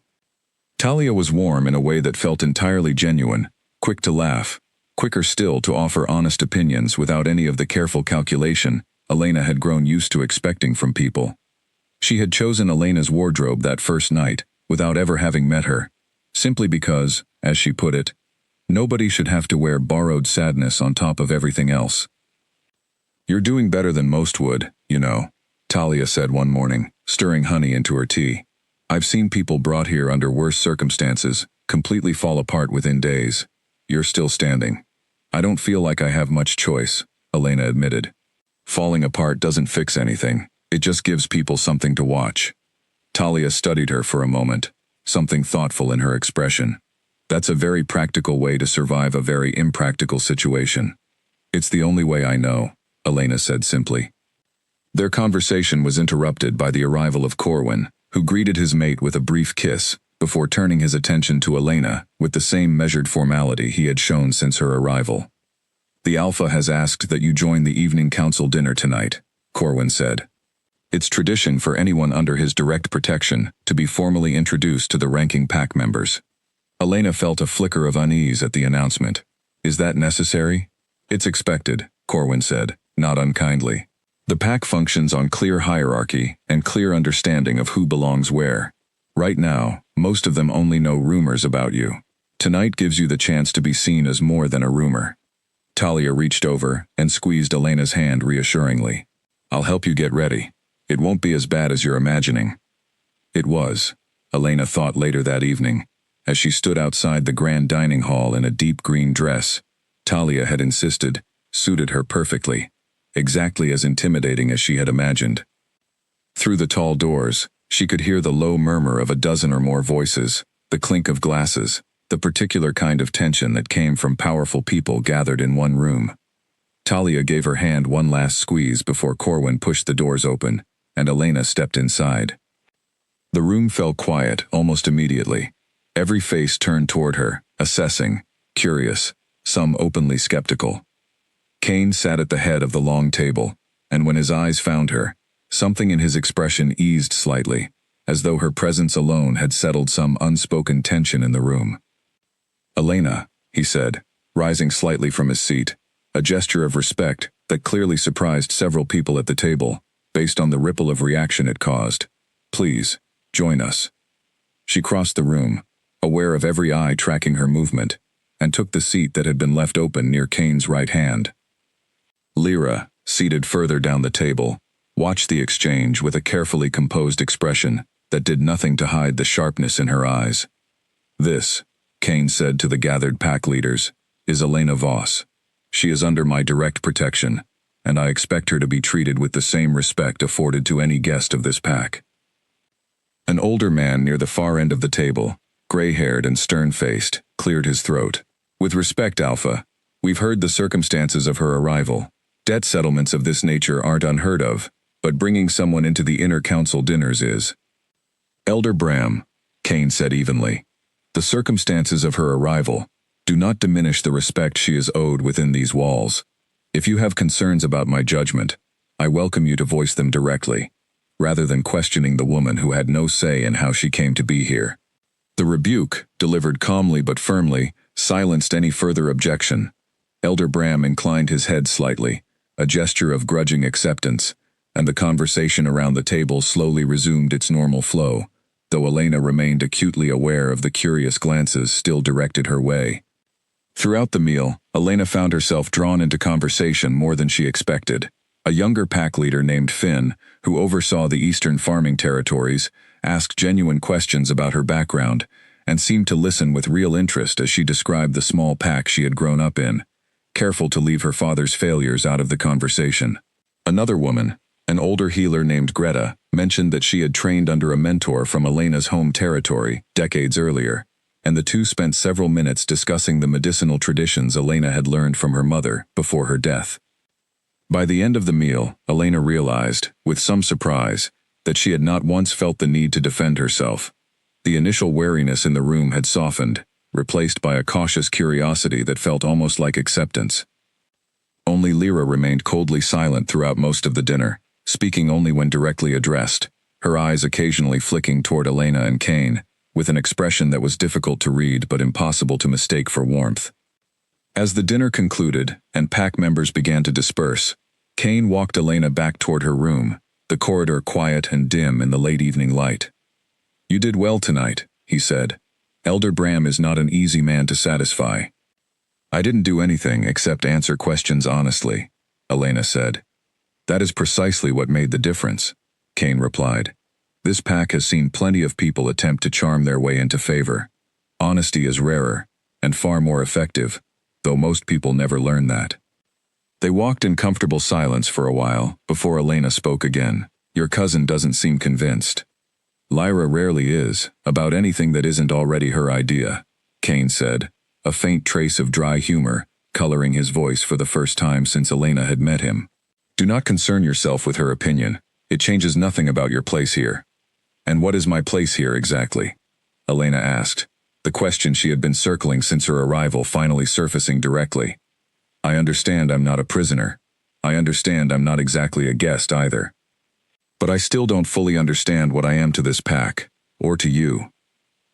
Talia was warm in a way that felt entirely genuine, quick to laugh, quicker still to offer honest opinions without any of the careful calculation Elena had grown used to expecting from people. She had chosen Elena's wardrobe that first night, without ever having met her, simply because, as she put it, nobody should have to wear borrowed sadness on top of everything else. "You're doing better than most would, you know," Talia said one morning, stirring honey into her tea. "I've seen people brought here under worse circumstances completely fall apart within days. You're still standing." "I don't feel like I have much choice," Elena admitted. "Falling apart doesn't fix anything, it just gives people something to watch." Talia studied her for a moment, something thoughtful in her expression. "That's a very practical way to survive a very impractical situation." "It's the only way I know," Elena said simply. Their conversation was interrupted by the arrival of Corwin, who greeted his mate with a brief kiss, before turning his attention to Elena with the same measured formality he had shown since her arrival. "The Alpha has asked that you join the evening council dinner tonight," Corwin said. "It's tradition for anyone under his direct protection to be formally introduced to the ranking pack members." Elena felt a flicker of unease at the announcement. "Is that necessary?" "It's expected," Corwin said, not unkindly. "The pack functions on clear hierarchy and clear understanding of who belongs where. Right now, most of them only know rumors about you. Tonight gives you the chance to be seen as more than a rumor." Talia reached over and squeezed Elena's hand reassuringly. "I'll help you get ready. It won't be as bad as you're imagining." It was, Elena thought later that evening, as she stood outside the grand dining hall in a deep green dress. Talia had insisted, suited her perfectly, exactly as intimidating as she had imagined. Through the tall doors, she could hear the low murmur of a dozen or more voices, the clink of glasses, the particular kind of tension that came from powerful people gathered in one room. Talia gave her hand one last squeeze before Corwin pushed the doors open, and Elena stepped inside. The room fell quiet almost immediately. Every face turned toward her, assessing, curious, some openly skeptical. Kane sat at the head of the long table, and when his eyes found her, something in his expression eased slightly, as though her presence alone had settled some unspoken tension in the room. "Elena," he said, rising slightly from his seat, a gesture of respect that clearly surprised several people at the table, based on the ripple of reaction it caused. "Please, join us." She crossed the room, aware of every eye tracking her movement, and took the seat that had been left open near Kane's right hand. Lyra, seated further down the table, watched the exchange with a carefully composed expression that did nothing to hide the sharpness in her eyes. "This," Kane said to the gathered pack leaders, "is Elena Voss. She is under my direct protection, and I expect her to be treated with the same respect afforded to any guest of this pack." An older man near the far end of the table, gray-haired and stern-faced, cleared his throat. "With respect, Alpha, we've heard the circumstances of her arrival. Debt settlements of this nature aren't unheard of, but bringing someone into the inner council dinners is." "Elder Bram," Kane said evenly, "the circumstances of her arrival do not diminish the respect she is owed within these walls. If you have concerns about my judgment, I welcome you to voice them directly, rather than questioning the woman who had no say in how she came to be here." The rebuke, delivered calmly but firmly, silenced any further objection. Elder Bram inclined his head slightly, a gesture of grudging acceptance, and the conversation around the table slowly resumed its normal flow, though Elena remained acutely aware of the curious glances still directed her way. Throughout the meal, Elena found herself drawn into conversation more than she expected. A younger pack leader named Finn, who oversaw the eastern farming territories, asked genuine questions about her background and seemed to listen with real interest as she described the small pack she had grown up in, careful to leave her father's failures out of the conversation. Another woman, an older healer named Greta, mentioned that she had trained under a mentor from Elena's home territory decades earlier, and the two spent several minutes discussing the medicinal traditions Elena had learned from her mother before her death. By the end of the meal, Elena realized, with some surprise, that she had not once felt the need to defend herself. The initial wariness in the room had softened, replaced by a cautious curiosity that felt almost like acceptance. Only Lyra remained coldly silent throughout most of the dinner, speaking only when directly addressed, her eyes occasionally flicking toward Elena and Kane, with an expression that was difficult to read but impossible to mistake for warmth. As the dinner concluded and pack members began to disperse, Kane walked Elena back toward her room, the corridor quiet and dim in the late evening light. "You did well tonight," he said. "Elder Bram is not an easy man to satisfy." "I didn't do anything except answer questions honestly," Elena said. "That is precisely what made the difference," Kane replied. "This pack has seen plenty of people attempt to charm their way into favor. Honesty is rarer, and far more effective, though most people never learn that." They walked in comfortable silence for a while, before Elena spoke again. "Your cousin doesn't seem convinced." "Lyra rarely is, about anything that isn't already her idea," Kane said, a faint trace of dry humor coloring his voice for the first time since Elena had met him. "Do not concern yourself with her opinion. It changes nothing about your place here." "And what is my place here exactly?" Elena asked, the question she had been circling since her arrival finally surfacing directly. "I understand I'm not a prisoner. I understand I'm not exactly a guest either. But I still don't fully understand what I am to this pack, or to you."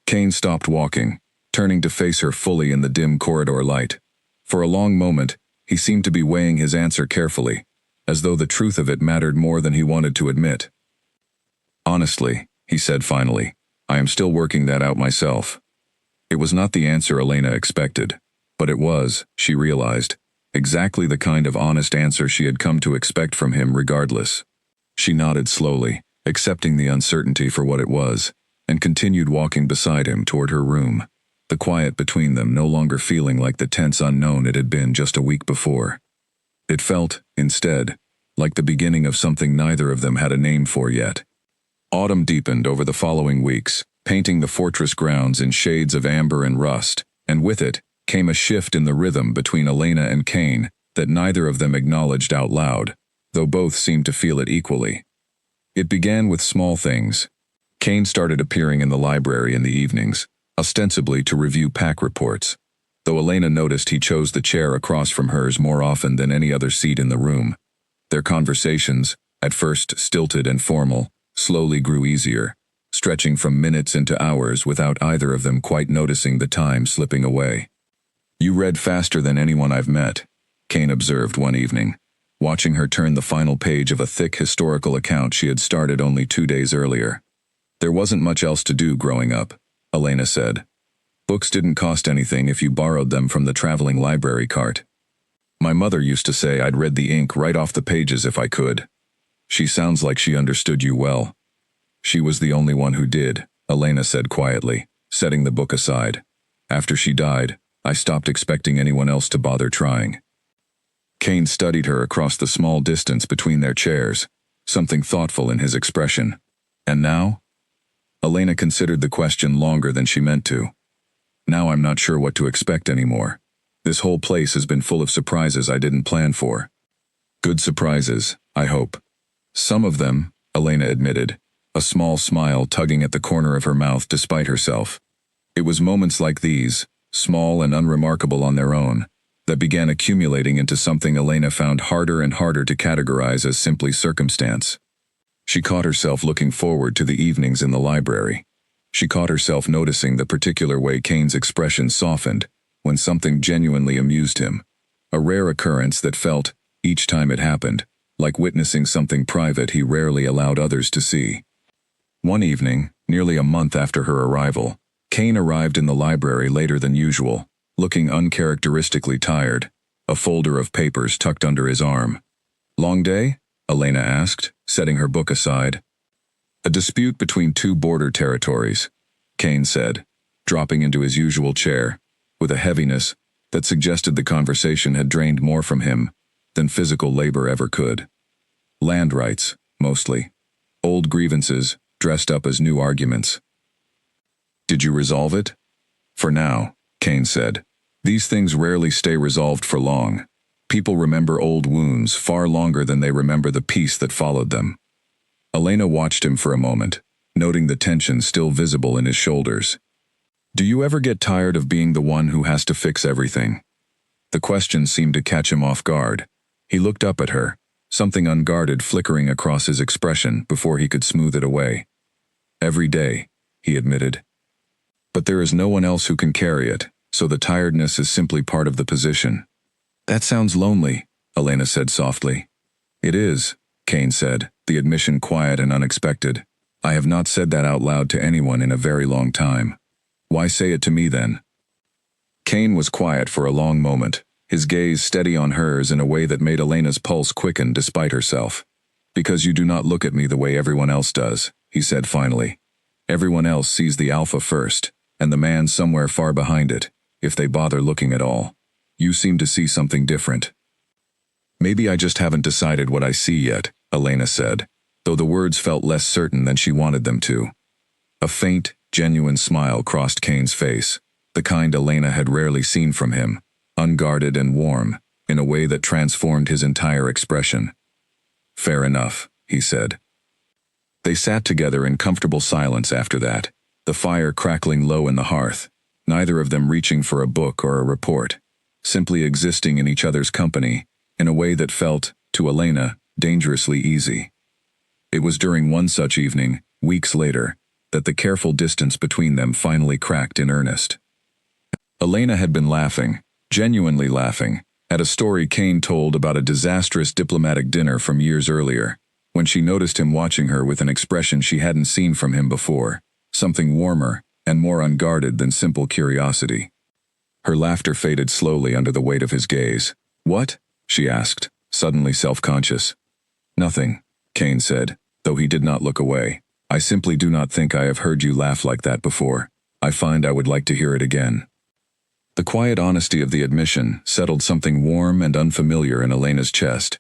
Kane stopped walking, turning to face her fully in the dim corridor light. For a long moment, he seemed to be weighing his answer carefully, as though the truth of it mattered more than he wanted to admit. "Honestly," he said finally, "I am still working that out myself." It was not the answer Elena expected, but it was, she realized, exactly the kind of honest answer she had come to expect from him regardless. She nodded slowly, accepting the uncertainty for what it was, and continued walking beside him toward her room, the quiet between them no longer feeling like the tense unknown it had been just a week before. It felt, instead, like the beginning of something neither of them had a name for yet. Autumn deepened over the following weeks, painting the fortress grounds in shades of amber and rust, and with it came a shift in the rhythm between Elena and Kane that neither of them acknowledged out loud, though both seemed to feel it equally. It began with small things. Kane started appearing in the library in the evenings, ostensibly to review pack reports, though Elena noticed he chose the chair across from hers more often than any other seat in the room. Their conversations, at first stilted and formal, slowly grew easier, stretching from minutes into hours without either of them quite noticing the time slipping away. "You read faster than anyone I've met," Kane observed one evening, watching her turn the final page of a thick historical account she had started only 2 days earlier. "There wasn't much else to do growing up," Elena said. "Books didn't cost anything if you borrowed them from the traveling library cart. My mother used to say I'd read the ink right off the pages if I could." "She sounds like she understood you well." "She was the only one who did," Elena said quietly, setting the book aside. "After she died, I stopped expecting anyone else to bother trying." Kane studied her across the small distance between their chairs, something thoughtful in his expression. "And now?" Elena considered the question longer than she meant to. "Now I'm not sure what to expect anymore. This whole place has been full of surprises I didn't plan for." "Good surprises, I hope." "Some of them," Elena admitted, a small smile tugging at the corner of her mouth despite herself. It was moments like these, small and unremarkable on their own, that began accumulating into something Elena found harder and harder to categorize as simply circumstance. She caught herself looking forward to the evenings in the library. She caught herself noticing the particular way Kane's expression softened when something genuinely amused him, a rare occurrence that felt, each time it happened, like witnessing something private he rarely allowed others to see. One evening, nearly a month after her arrival, Kane arrived in the library later than usual, looking uncharacteristically tired, a folder of papers tucked under his arm. "Long day?" Elena asked, setting her book aside. "A dispute between two border territories," Kane said, dropping into his usual chair, with a heaviness that suggested the conversation had drained more from him than physical labor ever could. Land rights, mostly. Old grievances, dressed up as new arguments. "Did you resolve it?" "For now," Kane said. "These things rarely stay resolved for long. People remember old wounds far longer than they remember the peace that followed them." Elena watched him for a moment, noting the tension still visible in his shoulders. "Do you ever get tired of being the one who has to fix everything?" The question seemed to catch him off guard. He looked up at her, something unguarded flickering across his expression before he could smooth it away. "Every day," he admitted. "But there is no one else who can carry it, so the tiredness is simply part of the position." "That sounds lonely," Elena said softly. "It is," Kane said, the admission quiet and unexpected. "I have not said that out loud to anyone in a very long time." "Why say it to me then?" Kane was quiet for a long moment, his gaze steady on hers in a way that made Elena's pulse quicken despite herself. "Because you do not look at me the way everyone else does," he said finally. "Everyone else sees the alpha first, and the man somewhere far behind it, if they bother looking at all. You seem to see something different." "Maybe I just haven't decided what I see yet," Elena said, though the words felt less certain than she wanted them to. A faint, genuine smile crossed Kane's face, the kind Elena had rarely seen from him, unguarded and warm, in a way that transformed his entire expression. "Fair enough," he said. They sat together in comfortable silence after that, the fire crackling low in the hearth, neither of them reaching for a book or a report, simply existing in each other's company, in a way that felt, to Elena, dangerously easy. It was during one such evening, weeks later, that the careful distance between them finally cracked in earnest. Elena had been laughing, genuinely laughing, at a story Kane told about a disastrous diplomatic dinner from years earlier, when she noticed him watching her with an expression she hadn't seen from him before, something warmer and more unguarded than simple curiosity. Her laughter faded slowly under the weight of his gaze. "What?" she asked, suddenly self-conscious. "Nothing," Kane said, though he did not look away. "I simply do not think I have heard you laugh like that before. I find I would like to hear it again." The quiet honesty of the admission settled something warm and unfamiliar in Elena's chest,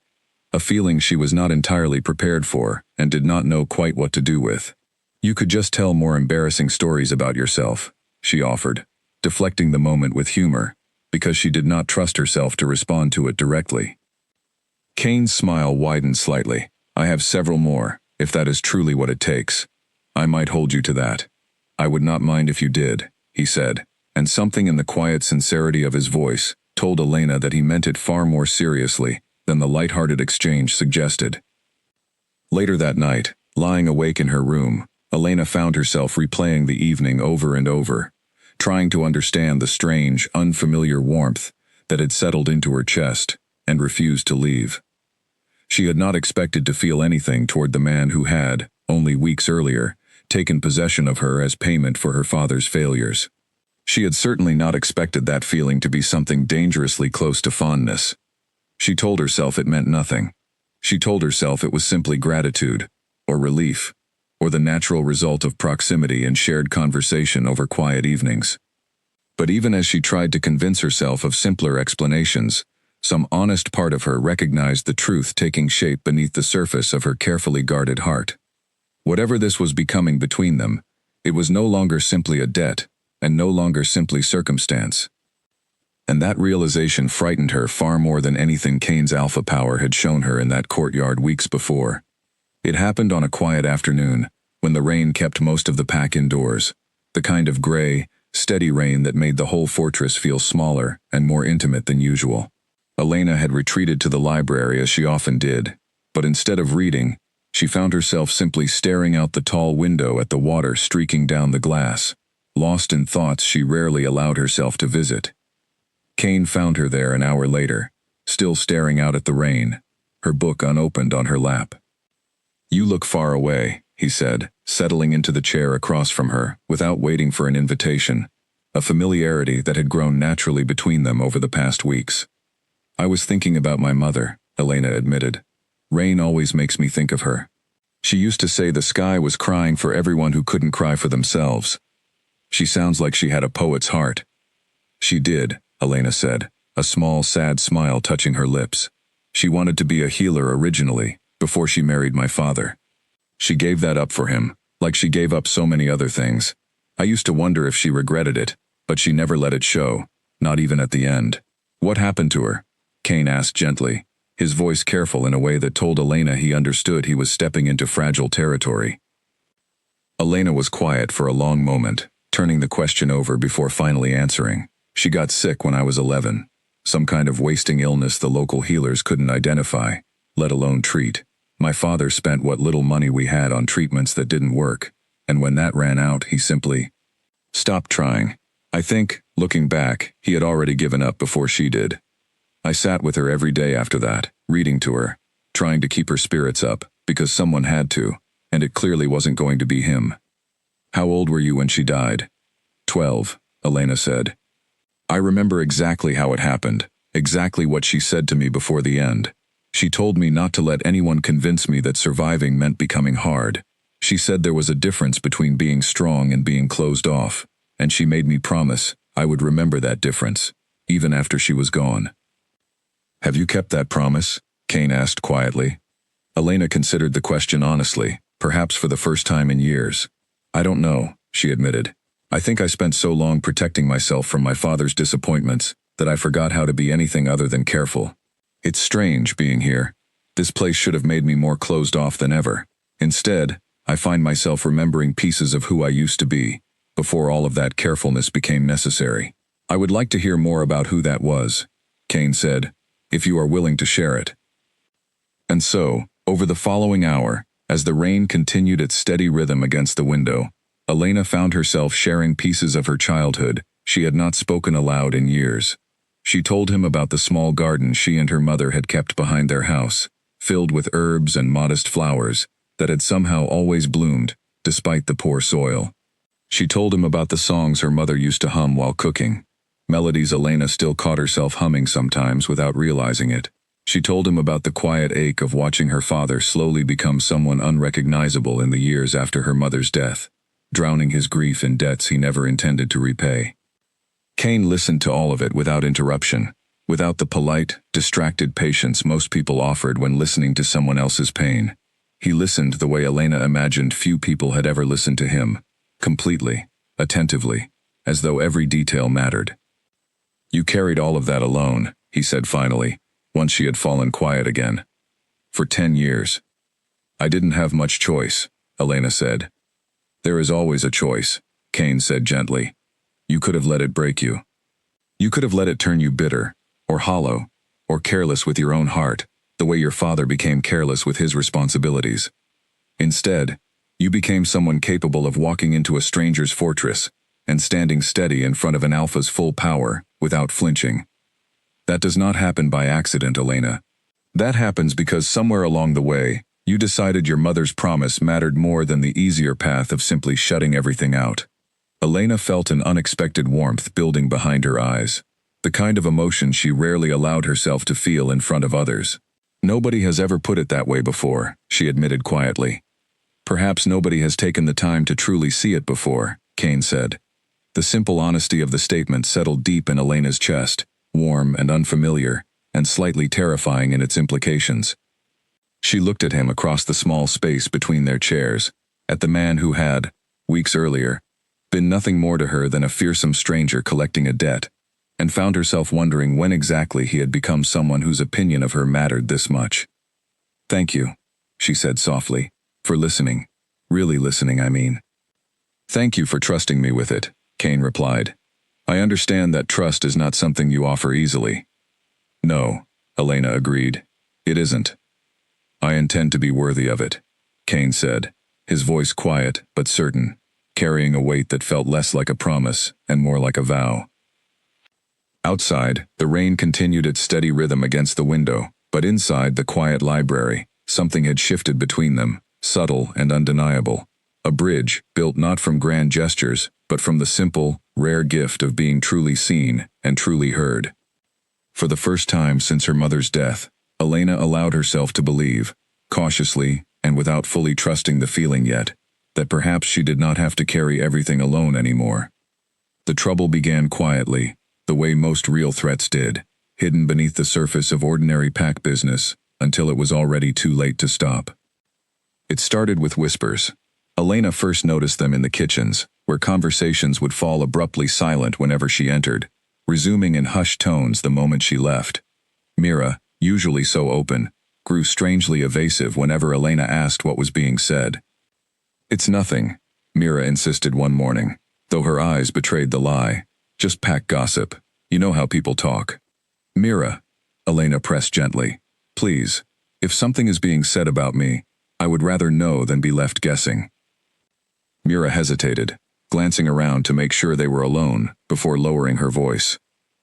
a feeling she was not entirely prepared for and did not know quite what to do with. "You could just tell more embarrassing stories about yourself," she offered, deflecting the moment with humor, because she did not trust herself to respond to it directly. Kane's smile widened slightly. "I have several more, if that is truly what it takes. I might hold you to that. I would not mind if you did," he said, and something in the quiet sincerity of his voice told Elena that he meant it far more seriously than the light-hearted exchange suggested. Later that night, lying awake in her room, Elena found herself replaying the evening over and over, trying to understand the strange, unfamiliar warmth that had settled into her chest and refused to leave. She had not expected to feel anything toward the man who had, only weeks earlier, taken possession of her as payment for her father's failures. She had certainly not expected that feeling to be something dangerously close to fondness. She told herself it meant nothing. She told herself it was simply gratitude, or relief, or the natural result of proximity and shared conversation over quiet evenings. But even as she tried to convince herself of simpler explanations, some honest part of her recognized the truth taking shape beneath the surface of her carefully guarded heart. Whatever this was becoming between them, it was no longer simply a debt, and no longer simply circumstance. And that realization frightened her far more than anything Kane's alpha power had shown her in that courtyard weeks before. It happened on a quiet afternoon, when the rain kept most of the pack indoors, the kind of gray, steady rain that made the whole fortress feel smaller and more intimate than usual. Elena had retreated to the library as she often did, but instead of reading, she found herself simply staring out the tall window at the water streaking down the glass, lost in thoughts she rarely allowed herself to visit. Kane found her there an hour later, still staring out at the rain, her book unopened on her lap. "You look far away," he said, settling into the chair across from her, without waiting for an invitation. a familiarity that had grown naturally between them over the past weeks. I was thinking about my mother, Elena admitted. Rain always makes me think of her. She used to say the sky was crying for everyone who couldn't cry for themselves. She sounds like she had a poet's heart. She did, Elena said, a small, sad smile touching her lips. She wanted to be a healer originally, before she married my father. She gave that up for him, like she gave up so many other things. I used to wonder if she regretted it, but she never let it show, not even at the end. What happened to her? Kane asked gently, his voice careful in a way that told Elena he understood he was stepping into fragile territory. Elena was quiet for a long moment, turning the question over before finally answering. She got sick when I was 11. Some kind of wasting illness the local healers couldn't identify, let alone treat. My father spent what little money we had on treatments that didn't work, and when that ran out, he simply stopped trying. I think, looking back, he had already given up before she did. I sat with her every day after that, reading to her, trying to keep her spirits up, because someone had to, and it clearly wasn't going to be him. How old were you when she died? 12, Elena said. I remember exactly how it happened, exactly what she said to me before the end. She told me not to let anyone convince me that surviving meant becoming hard. She said there was a difference between being strong and being closed off, and she made me promise I would remember that difference, even after she was gone. Have you kept that promise? Kane asked quietly. Elena considered the question honestly, perhaps for the first time in years. I don't know, she admitted. I think I spent so long protecting myself from my father's disappointments that I forgot how to be anything other than careful. It's strange being here. This place should have made me more closed off than ever. Instead, I find myself remembering pieces of who I used to be, before all of that carefulness became necessary. I would like to hear more about who that was, Kane said, if you are willing to share it. And so, over the following hour, as the rain continued its steady rhythm against the window, Elena found herself sharing pieces of her childhood she had not spoken aloud in years. She told him about the small garden she and her mother had kept behind their house, filled with herbs and modest flowers that had somehow always bloomed, despite the poor soil. She told him about the songs her mother used to hum while cooking, melodies Elena still caught herself humming sometimes without realizing it. She told him about the quiet ache of watching her father slowly become someone unrecognizable in the years after her mother's death, drowning his grief in debts he never intended to repay. Kane listened to all of it without interruption, without the polite, distracted patience most people offered when listening to someone else's pain. He listened the way Elena imagined few people had ever listened to him, completely, attentively, as though every detail mattered. You carried all of that alone, he said finally, once she had fallen quiet again. For 10 years. I didn't have much choice, Elena said. There is always a choice, Kane said gently. You could have let it break you. You could have let it turn you bitter, or hollow, or careless with your own heart, the way your father became careless with his responsibilities. Instead, you became someone capable of walking into a stranger's fortress and standing steady in front of an alpha's full power without flinching. That does not happen by accident, Elena. That happens because somewhere along the way, you decided your mother's promise mattered more than the easier path of simply shutting everything out. Elena felt an unexpected warmth building behind her eyes, the kind of emotion she rarely allowed herself to feel in front of others. Nobody has ever put it that way before, she admitted quietly. Perhaps nobody has taken the time to truly see it before, Kane said. The simple honesty of the statement settled deep in Elena's chest, warm and unfamiliar, and slightly terrifying in its implications. She looked at him across the small space between their chairs, at the man who had, weeks earlier, been nothing more to her than a fearsome stranger collecting a debt, and found herself wondering when exactly he had become someone whose opinion of her mattered this much. Thank you, she said softly, for listening. Really listening, I mean. Thank you for trusting me with it, Kane replied. I understand that trust is not something you offer easily. No, Elena agreed. It isn't. I intend to be worthy of it, Kane said, his voice quiet but certain, carrying a weight that felt less like a promise and more like a vow. Outside, the rain continued its steady rhythm against the window, but inside the quiet library, something had shifted between them, subtle and undeniable. A bridge, built not from grand gestures, but from the simple, rare gift of being truly seen and truly heard. For the first time since her mother's death, Elena allowed herself to believe, cautiously and without fully trusting the feeling yet, that perhaps she did not have to carry everything alone anymore. The trouble began quietly, the way most real threats did, hidden beneath the surface of ordinary pack business, until it was already too late to stop. It started with whispers. Elena first noticed them in the kitchens, where conversations would fall abruptly silent whenever she entered, resuming in hushed tones the moment she left. Mira, usually so open, grew strangely evasive whenever Elena asked what was being said. "It's nothing," Mira insisted one morning, though her eyes betrayed the lie. "Just pack gossip. You know how people talk." "Mira," Elena pressed gently, "please, if something is being said about me, I would rather know than be left guessing." Mira hesitated, glancing around to make sure they were alone, before lowering her voice.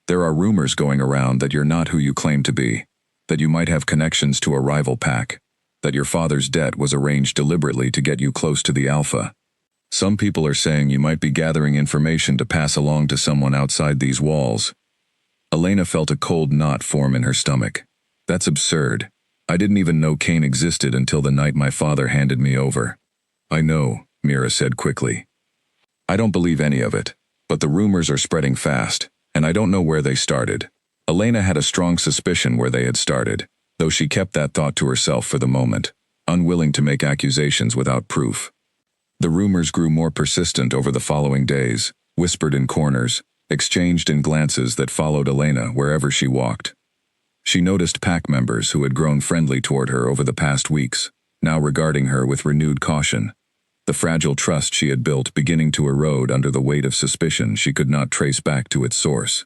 "There are rumors going around that you're not who you claim to be, that you might have connections to a rival pack, that your father's debt was arranged deliberately to get you close to the Alpha. Some people are saying you might be gathering information to pass along to someone outside these walls." Elena felt a cold knot form in her stomach. "That's absurd. I didn't even know Kane existed until the night my father handed me over." "I know," Mira said quickly. "I don't believe any of it, but the rumors are spreading fast, and I don't know where they started." Elena had a strong suspicion where they had started, though she kept that thought to herself for the moment, unwilling to make accusations without proof. The rumors grew more persistent over the following days, whispered in corners, exchanged in glances that followed Elena wherever she walked. She noticed pack members who had grown friendly toward her over the past weeks, now regarding her with renewed caution, the fragile trust she had built beginning to erode under the weight of suspicion she could not trace back to its source.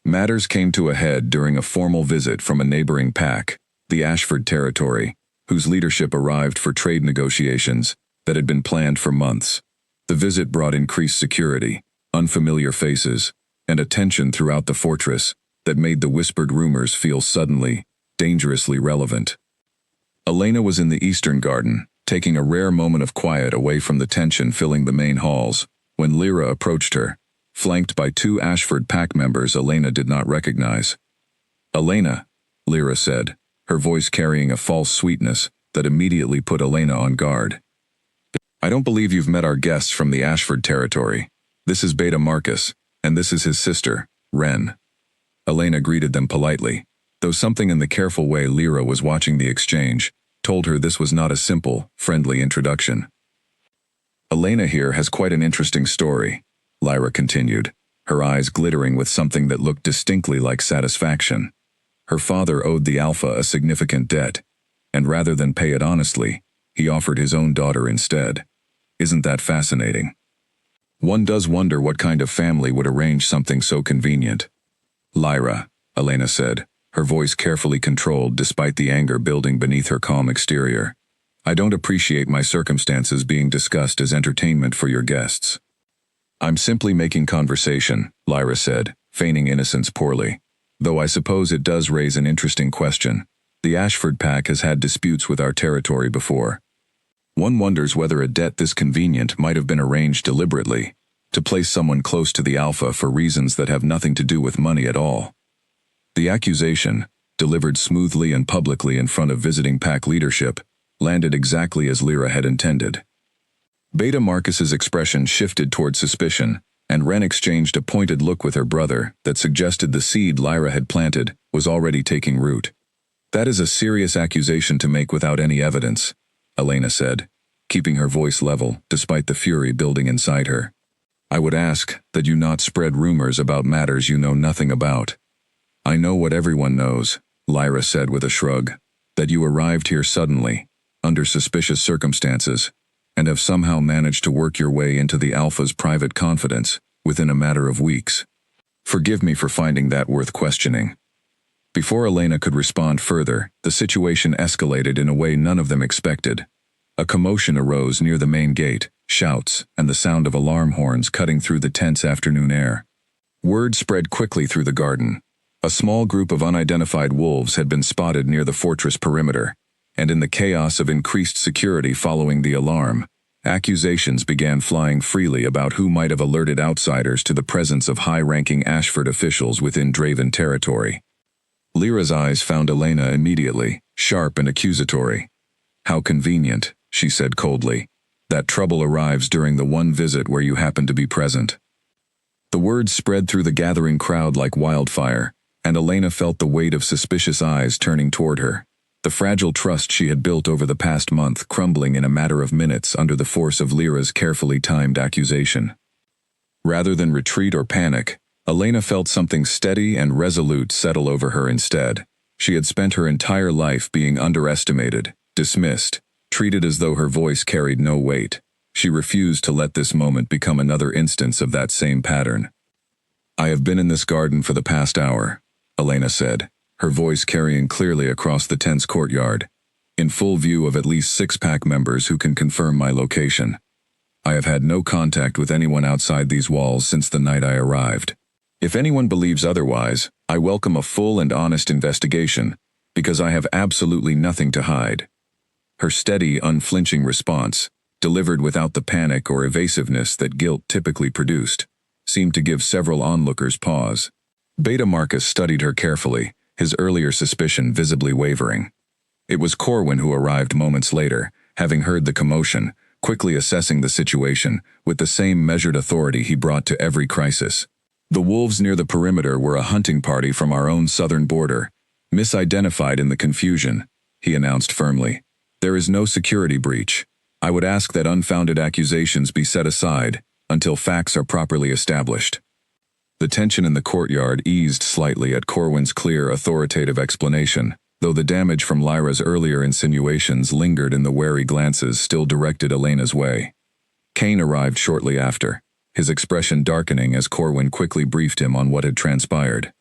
Matters came to a head during a formal visit from a neighboring pack, the Ashford territory, whose leadership arrived for trade negotiations that had been planned for months. The visit brought increased security, unfamiliar faces, and a tension throughout the fortress that made the whispered rumors feel suddenly, dangerously relevant. Elena was in the eastern garden, taking a rare moment of quiet away from the tension filling the main halls, when Lyra approached her, flanked by two Ashford pack members Elena did not recognize. "Elena," Lyra said, her voice carrying a false sweetness that immediately put Elena on guard. "I don't believe you've met our guests from the Ashford territory. This is Beta Marcus, and this is his sister, Ren." Elena greeted them politely, though something in the careful way Lyra was watching the exchange told her this was not a simple, friendly introduction. "Elena here has quite an interesting story," Lyra continued, her eyes glittering with something that looked distinctly like satisfaction. Her father owed the Alpha a significant debt, and rather than pay it honestly, he offered his own daughter instead. Isn't that fascinating? One does wonder what kind of family would arrange something so convenient. "Lyra," Elena said, her voice carefully controlled despite the anger building beneath her calm exterior. "I don't appreciate my circumstances being discussed as entertainment for your guests." "I'm simply making conversation," Lyra said, feigning innocence poorly. "Though I suppose it does raise an interesting question. The Ashford pack has had disputes with our territory before. One wonders whether a debt this convenient might have been arranged deliberately, to place someone close to the Alpha for reasons that have nothing to do with money at all." The accusation, delivered smoothly and publicly in front of visiting pack leadership, landed exactly as Lyra had intended. Beta Marcus's expression shifted toward suspicion, and Ren exchanged a pointed look with her brother that suggested the seed Lyra had planted was already taking root. "That is a serious accusation to make without any evidence," Elena said, keeping her voice level despite the fury building inside her. "I would ask that you not spread rumors about matters you know nothing about." "I know what everyone knows," Lyra said with a shrug, "that you arrived here suddenly, under suspicious circumstances, and have somehow managed to work your way into the Alpha's private confidence within a matter of weeks. Forgive me for finding that worth questioning." Before Elena could respond further, the situation escalated in a way none of them expected. A commotion arose near the main gate, shouts, and the sound of alarm horns cutting through the tense afternoon air. Word spread quickly through the garden. A small group of unidentified wolves had been spotted near the fortress perimeter, and in the chaos of increased security following the alarm, Accusations began flying freely about who might have alerted outsiders to the presence of high-ranking Ashford officials within Draven territory. Lyra's eyes found Elena immediately, sharp and accusatory. "How convenient," she said coldly. "That trouble arrives during the one visit where you happen to be present." The words spread through the gathering crowd like wildfire, and Elena felt the weight of suspicious eyes turning toward her. The fragile trust she had built over the past month crumbling in a matter of minutes under the force of Lyra's carefully timed accusation. Rather than retreat or panic, Elena felt something steady and resolute settle over her instead. She had spent her entire life being underestimated, dismissed, treated as though her voice carried no weight. She refused to let this moment become another instance of that same pattern. "I have been in this garden for the past hour," Elena said, her voice carrying clearly across the tense courtyard, "in full view of at least 6 pack members who can confirm my location. I have had no contact with anyone outside these walls since the night I arrived. If anyone believes otherwise, I welcome a full and honest investigation, because I have absolutely nothing to hide." Her steady, unflinching response, delivered without the panic or evasiveness that guilt typically produced, seemed to give several onlookers pause. Beta Marcus studied her carefully, his earlier suspicion visibly wavering. It was Corwin who arrived moments later, having heard the commotion, quickly assessing the situation with the same measured authority he brought to every crisis. "The wolves near the perimeter were a hunting party from our own southern border, misidentified in the confusion," he announced firmly. "There is no security breach. I would ask that unfounded accusations be set aside until facts are properly established." The tension in the courtyard eased slightly at Corwin's clear, authoritative explanation, though the damage from Lyra's earlier insinuations lingered in the wary glances still directed Elena's way. Kane arrived shortly after, his expression darkening as Corwin quickly briefed him on what had transpired.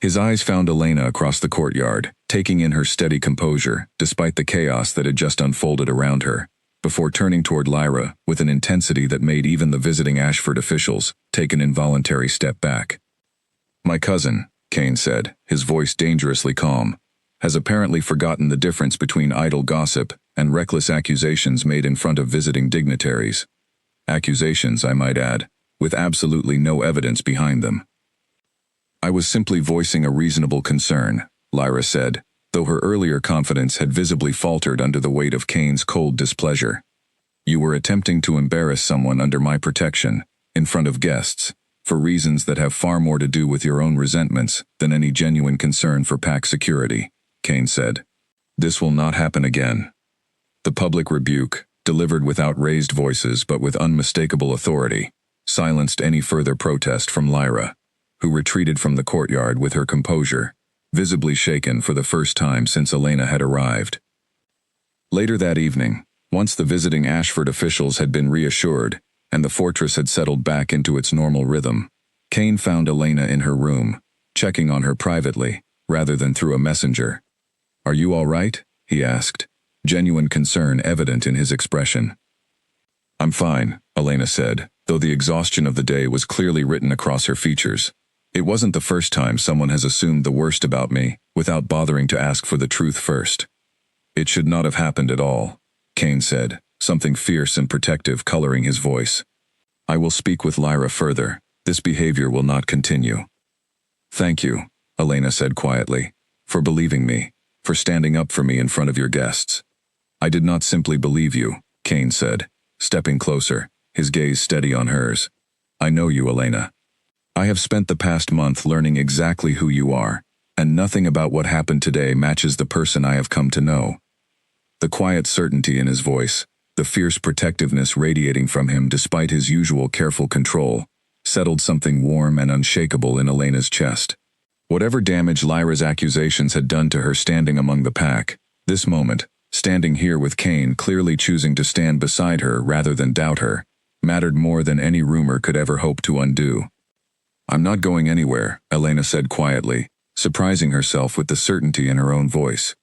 His eyes found Elena across the courtyard, taking in her steady composure, despite the chaos that had just unfolded around her, before turning toward Lyra with an intensity that made even the visiting Ashford officials take an involuntary step back. "My cousin," Kane said, his voice dangerously calm, "has apparently forgotten the difference between idle gossip and reckless accusations made in front of visiting dignitaries. Accusations, I might add, with absolutely no evidence behind them." "I was simply voicing a reasonable concern," Lyra said, though her earlier confidence had visibly faltered under the weight of Kane's cold displeasure. "You were attempting to embarrass someone under my protection, in front of guests, for reasons that have far more to do with your own resentments than any genuine concern for pack security," Kane said. "This will not happen again." The public rebuke, delivered without raised voices but with unmistakable authority, silenced any further protest from Lyra, who retreated from the courtyard with her composure, visibly shaken for the first time since Elena had arrived. Later that evening, once the visiting Ashford officials had been reassured, and the fortress had settled back into its normal rhythm, Kane found Elena in her room, checking on her privately, rather than through a messenger. "Are you all right?" he asked, genuine concern evident in his expression. "I'm fine," Elena said, though the exhaustion of the day was clearly written across her features. "It wasn't the first time someone has assumed the worst about me, without bothering to ask for the truth first." "It should not have happened at all," Kane said, something fierce and protective coloring his voice. "I will speak with Lyra further. This behavior will not continue." "Thank you," Elena said quietly, "for believing me, for standing up for me in front of your guests." "I did not simply believe you," Kane said, stepping closer, his gaze steady on hers. "I know you, Elena. I have spent the past month learning exactly who you are, and nothing about what happened today matches the person I have come to know." The quiet certainty in his voice, the fierce protectiveness radiating from him despite his usual careful control, settled something warm and unshakable in Elena's chest. Whatever damage Lyra's accusations had done to her standing among the pack, this moment, standing here with Kane clearly choosing to stand beside her rather than doubt her, mattered more than any rumor could ever hope to undo. "I'm not going anywhere," Elena said quietly, surprising herself with the certainty in her own voice.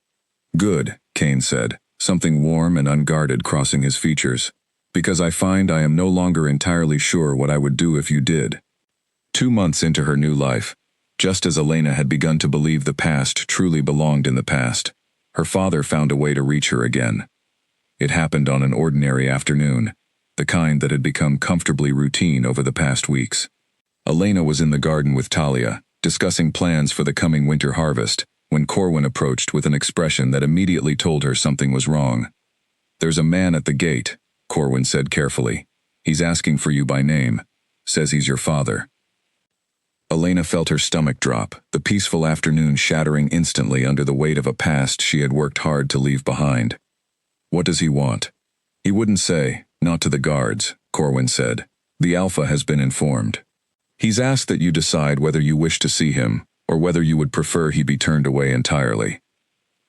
"Good," Kane said, something warm and unguarded crossing his features, "because I find I am no longer entirely sure what I would do if you did." 2 months into her new life, just as Elena had begun to believe the past truly belonged in the past, her father found a way to reach her again. It happened on an ordinary afternoon, the kind that had become comfortably routine over the past weeks. Elena was in the garden with Talia, discussing plans for the coming winter harvest, when Corwin approached with an expression that immediately told her something was wrong. "There's a man at the gate," Corwin said carefully. "He's asking for you by name. Says he's your father." Elena felt her stomach drop, the peaceful afternoon shattering instantly under the weight of a past she had worked hard to leave behind. "What does he want?" "He wouldn't say, not to the guards," Corwin said. "The Alpha has been informed. He's asked that you decide whether you wish to see him, or whether you would prefer he be turned away entirely."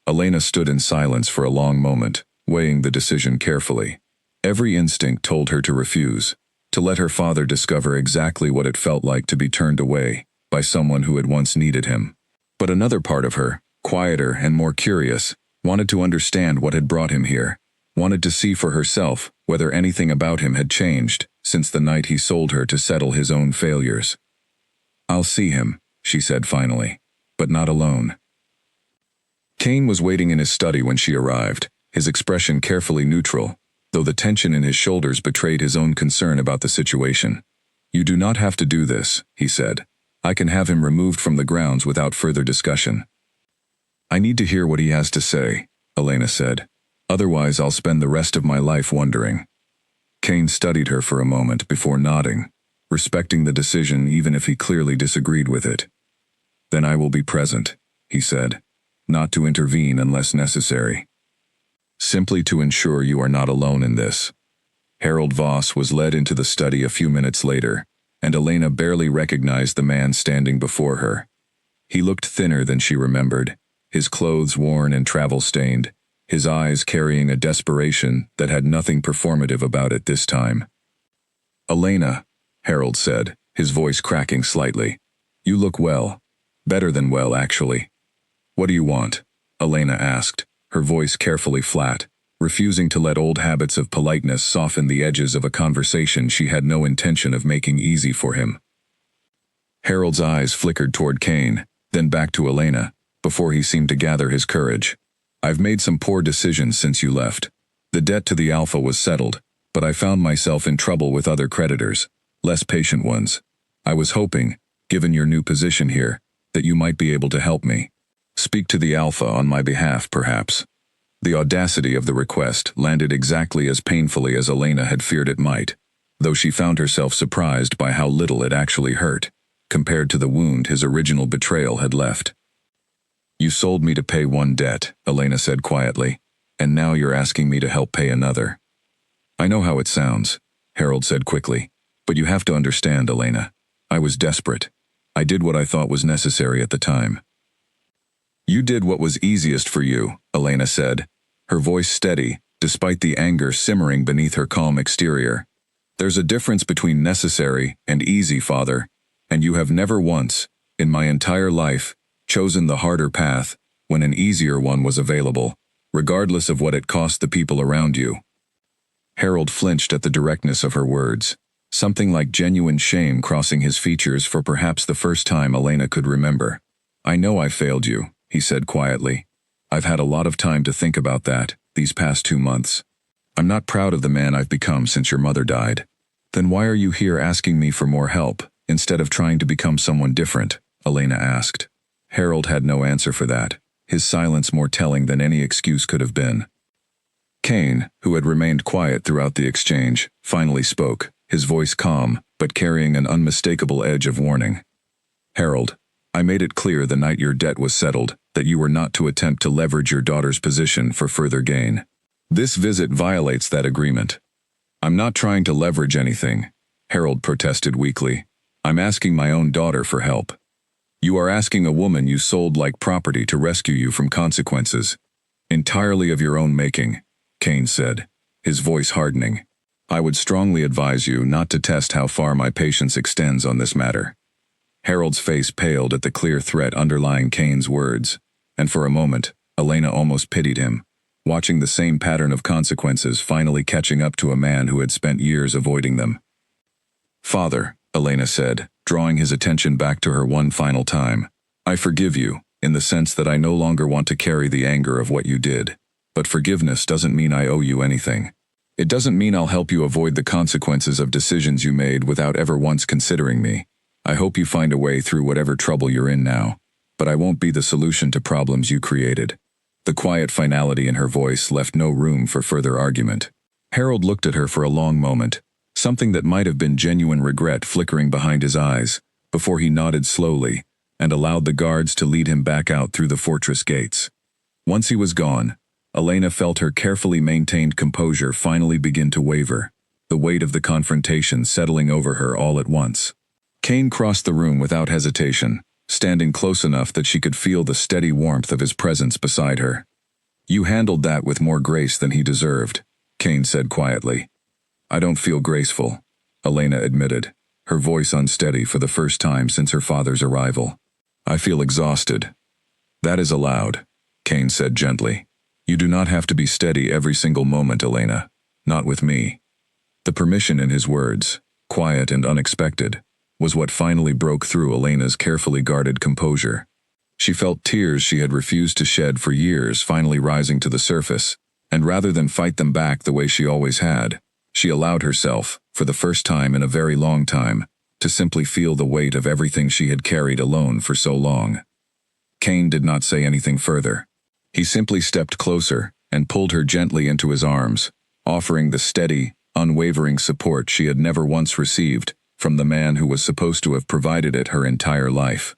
Elena stood in silence for a long moment, weighing the decision carefully. Every instinct told her to refuse, to let her father discover exactly what it felt like to be turned away by someone who had once needed him. But another part of her, quieter and more curious, wanted to understand what had brought him here, wanted to see for herself whether anything about him had changed since the night he sold her to settle his own failures. "I'll see him," she said finally, "but not alone." Kane was waiting in his study when she arrived, his expression carefully neutral, though the tension in his shoulders betrayed his own concern about the situation. "You do not have to do this," he said. "I can have him removed from the grounds without further discussion." "I need to hear what he has to say," Elena said. "Otherwise I'll spend the rest of my life wondering." Kane studied her for a moment before nodding, respecting the decision even if he clearly disagreed with it. "Then I will be present," he said, "not to intervene unless necessary. Simply to ensure you are not alone in this." Harold Voss was led into the study a few minutes later, and Elena barely recognized the man standing before her. He looked thinner than she remembered, his clothes worn and travel-stained, his eyes carrying a desperation that had nothing performative about it this time. "Elena," Harold said, his voice cracking slightly. "You look well. Better than well, actually." "What do you want?" Elena asked, her voice carefully flat, refusing to let old habits of politeness soften the edges of a conversation she had no intention of making easy for him. Harold's eyes flickered toward Kane, then back to Elena, before he seemed to gather his courage. "I've made some poor decisions since you left. The debt to the Alpha was settled, but I found myself in trouble with other creditors, less patient ones. I was hoping, given your new position here, that you might be able to help me. Speak to the Alpha on my behalf, perhaps." The audacity of the request landed exactly as painfully as Elena had feared it might, though she found herself surprised by how little it actually hurt, compared to the wound his original betrayal had left. "You sold me to pay one debt," Elena said quietly, "and now you're asking me to help pay another." "I know how it sounds," Harold said quickly, "but you have to understand, Elena. I was desperate. I did what I thought was necessary at the time." "You did what was easiest for you," Elena said, her voice steady, despite the anger simmering beneath her calm exterior. "There's a difference between necessary and easy, Father, and you have never once, in my entire life, chosen the harder path when an easier one was available, regardless of what it cost the people around you." Harold flinched at the directness of her words, something like genuine shame crossing his features for perhaps the first time Elena could remember. "I know I failed you," he said quietly. "I've had a lot of time to think about that, these past 2 months. I'm not proud of the man I've become since your mother died." "Then why are you here asking me for more help, instead of trying to become someone different?" Elena asked. Harold had no answer for that, his silence more telling than any excuse could have been. Kane, who had remained quiet throughout the exchange, finally spoke, his voice calm, but carrying an unmistakable edge of warning. "Harold, I made it clear the night your debt was settled that you were not to attempt to leverage your daughter's position for further gain. This visit violates that agreement." "I'm not trying to leverage anything," Harold protested weakly. "I'm asking my own daughter for help." "You are asking a woman you sold like property to rescue you from consequences, entirely of your own making," Kane said, his voice hardening. "I would strongly advise you not to test how far my patience extends on this matter." Harold's face paled at the clear threat underlying Kane's words, and for a moment, Elena almost pitied him, watching the same pattern of consequences finally catching up to a man who had spent years avoiding them. "Father," Elena said, drawing his attention back to her one final time, "I forgive you, in the sense that I no longer want to carry the anger of what you did. But forgiveness doesn't mean I owe you anything. It doesn't mean I'll help you avoid the consequences of decisions you made without ever once considering me. I hope you find a way through whatever trouble you're in now, but I won't be the solution to problems you created." The quiet finality in her voice left no room for further argument. Harold looked at her for a long moment, something that might have been genuine regret flickering behind his eyes, before he nodded slowly and allowed the guards to lead him back out through the fortress gates. Once he was gone, Elena felt her carefully maintained composure finally begin to waver, the weight of the confrontation settling over her all at once. Kane crossed the room without hesitation, standing close enough that she could feel the steady warmth of his presence beside her. "You handled that with more grace than he deserved," Kane said quietly. "I don't feel graceful," Elena admitted, her voice unsteady for the first time since her father's arrival. "I feel exhausted." "That is allowed," Kane said gently. "You do not have to be steady every single moment, Elena. Not with me." The permission in his words, quiet and unexpected, was what finally broke through Elena's carefully guarded composure. She felt tears she had refused to shed for years finally rising to the surface, and rather than fight them back the way she always had, she allowed herself, for the first time in a very long time, to simply feel the weight of everything she had carried alone for so long. Kane did not say anything further. He simply stepped closer and pulled her gently into his arms, offering the steady, unwavering support she had never once received from the man who was supposed to have provided it her entire life.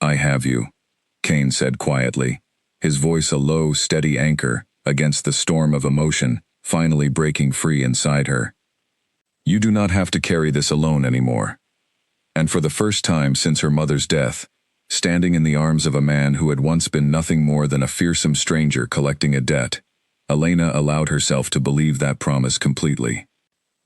"I have you," Kane said quietly, his voice a low, steady anchor against the storm of emotion finally breaking free inside her. "You do not have to carry this alone anymore." And for the first time since her mother's death, standing in the arms of a man who had once been nothing more than a fearsome stranger collecting a debt, Elena allowed herself to believe that promise completely.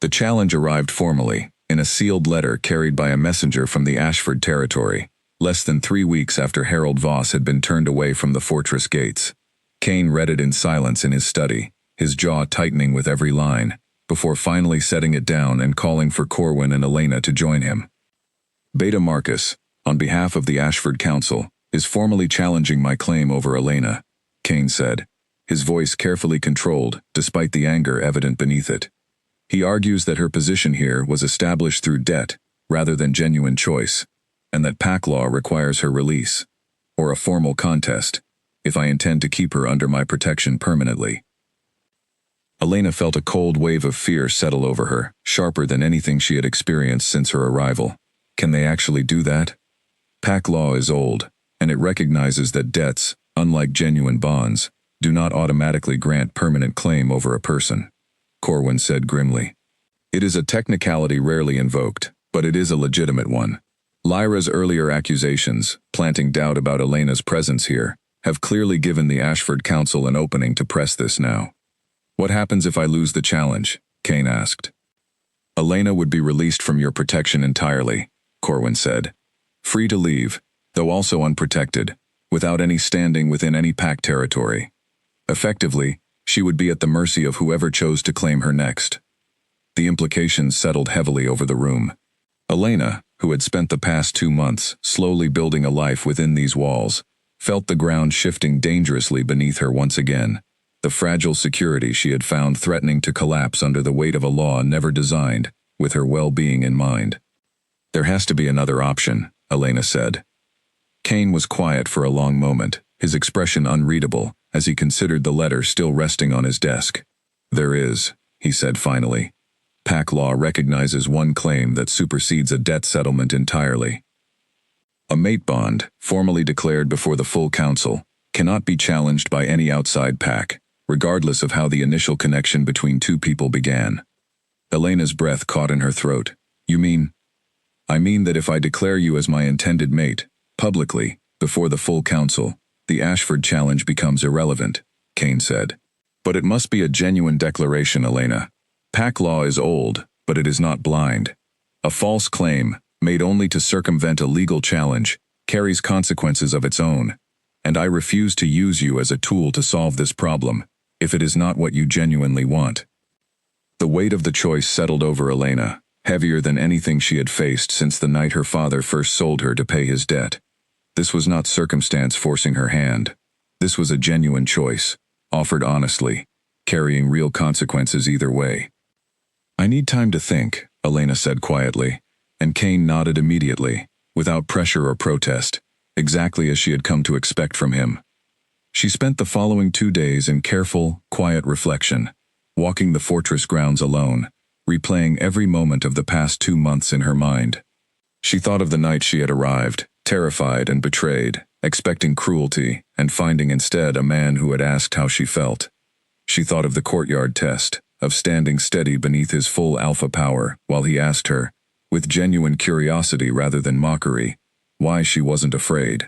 The challenge arrived formally, in a sealed letter carried by a messenger from the Ashford territory, less than 3 weeks after Harold Voss had been turned away from the fortress gates. Kane read it in silence in his study, his jaw tightening with every line, before finally setting it down and calling for Corwin and Elena to join him. "Beta Marcus, on behalf of the Ashford Council, is formally challenging my claim over Elena," Kane said, his voice carefully controlled despite the anger evident beneath it. "He argues that her position here was established through debt rather than genuine choice, and that pack law requires her release, or a formal contest, if I intend to keep her under my protection permanently." Elena felt a cold wave of fear settle over her, sharper than anything she had experienced since her arrival. Can they actually do that? Pack law is old, and it recognizes that debts, unlike genuine bonds, do not automatically grant permanent claim over a person, Corwin said grimly. "It is a technicality rarely invoked, but it is a legitimate one. Lyra's earlier accusations, planting doubt about Elena's presence here, have clearly given the Ashford Council an opening to press this now." "What happens if I lose the challenge?" Kane asked. "Elena would be released from your protection entirely," Corwin said. "Free to leave, though also unprotected, without any standing within any pack territory. Effectively, she would be at the mercy of whoever chose to claim her next." The implications settled heavily over the room. Elena, who had spent the past 2 months slowly building a life within these walls, felt the ground shifting dangerously beneath her once again, the fragile security she had found threatening to collapse under the weight of a law never designed with her well-being in mind. "There has to be another option," Elena said. Kane was quiet for a long moment, his expression unreadable, as he considered the letter still resting on his desk. "There is," he said finally. "Pack law recognizes one claim that supersedes a debt settlement entirely. A mate bond, formally declared before the full council, cannot be challenged by any outside pack, regardless of how the initial connection between two people began." Elena's breath caught in her throat. "You mean?" "I mean that if I declare you as my intended mate, publicly, before the full council, the Ashford challenge becomes irrelevant," Kane said. "But it must be a genuine declaration, Elena. Pack law is old, but it is not blind. A false claim, made only to circumvent a legal challenge, carries consequences of its own, and I refuse to use you as a tool to solve this problem, if it is not what you genuinely want." The weight of the choice settled over Elena, heavier than anything she had faced since the night her father first sold her to pay his debt. This was not circumstance forcing her hand. This was a genuine choice, offered honestly, carrying real consequences either way. "I need time to think," Elena said quietly, and Kane nodded immediately, without pressure or protest, exactly as she had come to expect from him. She spent the following 2 days in careful, quiet reflection, walking the fortress grounds alone, replaying every moment of the past 2 months in her mind. She thought of the night she had arrived, terrified and betrayed, expecting cruelty, and finding instead a man who had asked how she felt. She thought of the courtyard test, of standing steady beneath his full alpha power while he asked her, with genuine curiosity rather than mockery, why she wasn't afraid.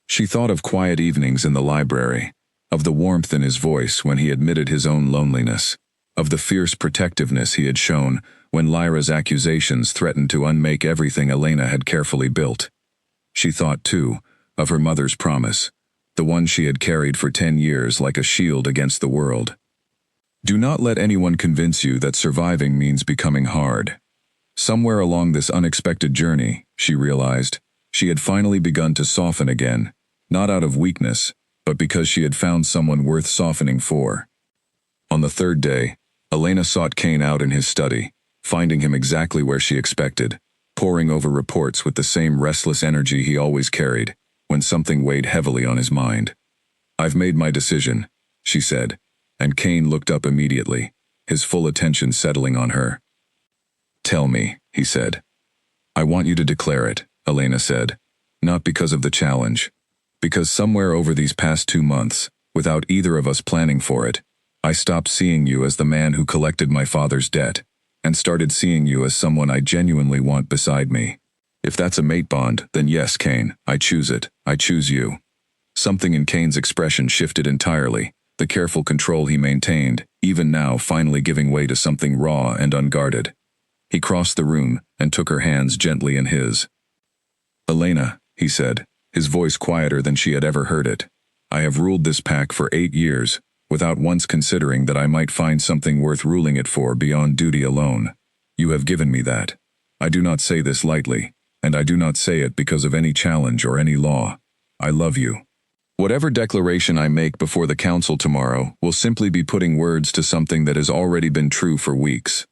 She thought of quiet evenings in the library, of the warmth in his voice when he admitted his own loneliness, of the fierce protectiveness he had shown when Lyra's accusations threatened to unmake everything Elena had carefully built. She thought, too, of her mother's promise, the one she had carried for 10 years like a shield against the world. Do not let anyone convince you that surviving means becoming hard. Somewhere along this unexpected journey, she realized, she had finally begun to soften again, not out of weakness, but because she had found someone worth softening for. On the 3rd day, Elena sought Kane out in his study, finding him exactly where she expected, poring over reports with the same restless energy he always carried when something weighed heavily on his mind. "I've made my decision," she said, and Kane looked up immediately, his full attention settling on her. "Tell me," he said. "I want you to declare it," Elena said, "not because of the challenge. Because somewhere over these past 2 months, without either of us planning for it, I stopped seeing you as the man who collected my father's debt, and started seeing you as someone I genuinely want beside me. If that's a mate bond, then yes, Kane, I choose it. I choose you." Something in Kane's expression shifted entirely, the careful control he maintained, even now finally giving way to something raw and unguarded. He crossed the room and took her hands gently in his. "Elena," he said, his voice quieter than she had ever heard it, "I have ruled this pack for 8 years, without once considering that I might find something worth ruling it for beyond duty alone. You have given me that. I do not say this lightly, and I do not say it because of any challenge or any law. I love you. Whatever declaration I make before the council tomorrow will simply be putting words to something that has already been true for weeks."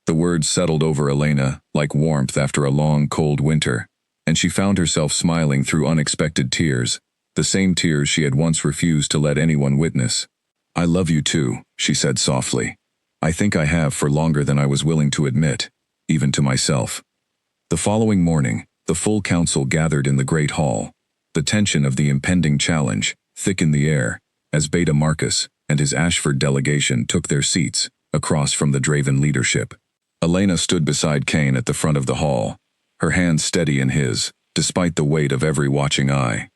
The words settled over Elena like warmth after a long, cold winter, and she found herself smiling through unexpected tears, the same tears she had once refused to let anyone witness. "I love you too," she said softly. "I think I have for longer than I was willing to admit, even to myself." The following morning, the full council gathered in the great hall. The tension of the impending challenge, thick in the air, as Beta Marcus and his Ashford delegation took their seats, across from the Draven leadership. Elena stood beside Kane at the front of the hall, her hand steady in his, despite the weight of every watching eye.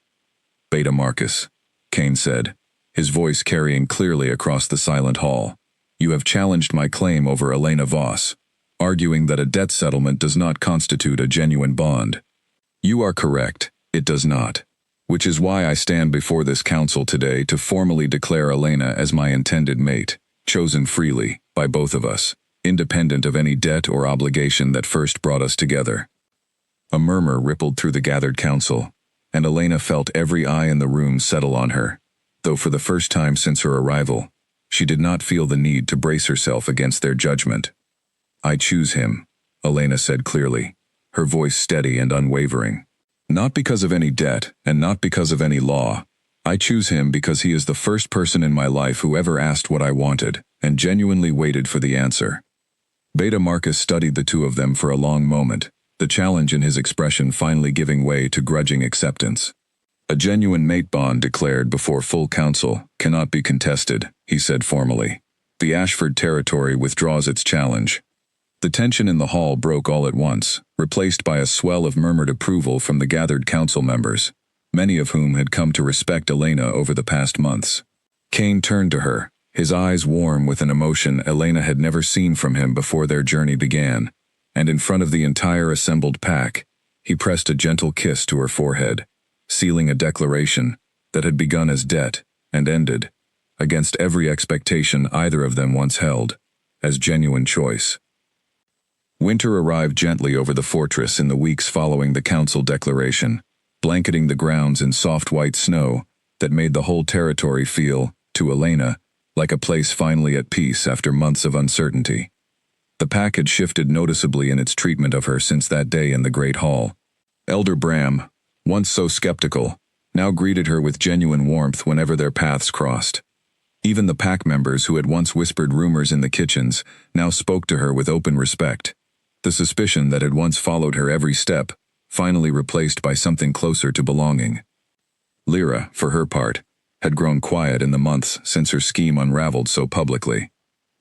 "Beta Marcus," Kane said, his voice carrying clearly across the silent hall, "you have challenged my claim over Elena Voss, arguing that a debt settlement does not constitute a genuine bond. You are correct, it does not. Which is why I stand before this council today to formally declare Elena as my intended mate, chosen freely, by both of us, independent of any debt or obligation that first brought us together." A murmur rippled through the gathered council, and Elena felt every eye in the room settle on her, though for the first time since her arrival, she did not feel the need to brace herself against their judgment. "I choose him," Elena said clearly, her voice steady and unwavering. "Not because of any debt, and not because of any law. I choose him because he is the first person in my life who ever asked what I wanted, and genuinely waited for the answer." Beta Marcus studied the two of them for a long moment, the challenge in his expression finally giving way to grudging acceptance. "A genuine mate bond declared before full council cannot be contested," he said formally. "The Ashford territory withdraws its challenge." The tension in the hall broke all at once, replaced by a swell of murmured approval from the gathered council members, many of whom had come to respect Elena over the past months. Kane turned to her, his eyes warm with an emotion Elena had never seen from him before their journey began, and in front of the entire assembled pack, he pressed a gentle kiss to her forehead, sealing a declaration that had begun as debt and ended, against every expectation either of them once held, as genuine choice. Winter arrived gently over the fortress in the weeks following the council declaration, blanketing the grounds in soft white snow that made the whole territory feel, to Elena, like a place finally at peace after months of uncertainty. The pack had shifted noticeably in its treatment of her since that day in the Great Hall. Elder Bram, once so skeptical, now greeted her with genuine warmth whenever their paths crossed. Even the pack members who had once whispered rumors in the kitchens now spoke to her with open respect. The suspicion that had once followed her every step, finally replaced by something closer to belonging. Lyra, for her part, had grown quiet in the months since her scheme unraveled so publicly.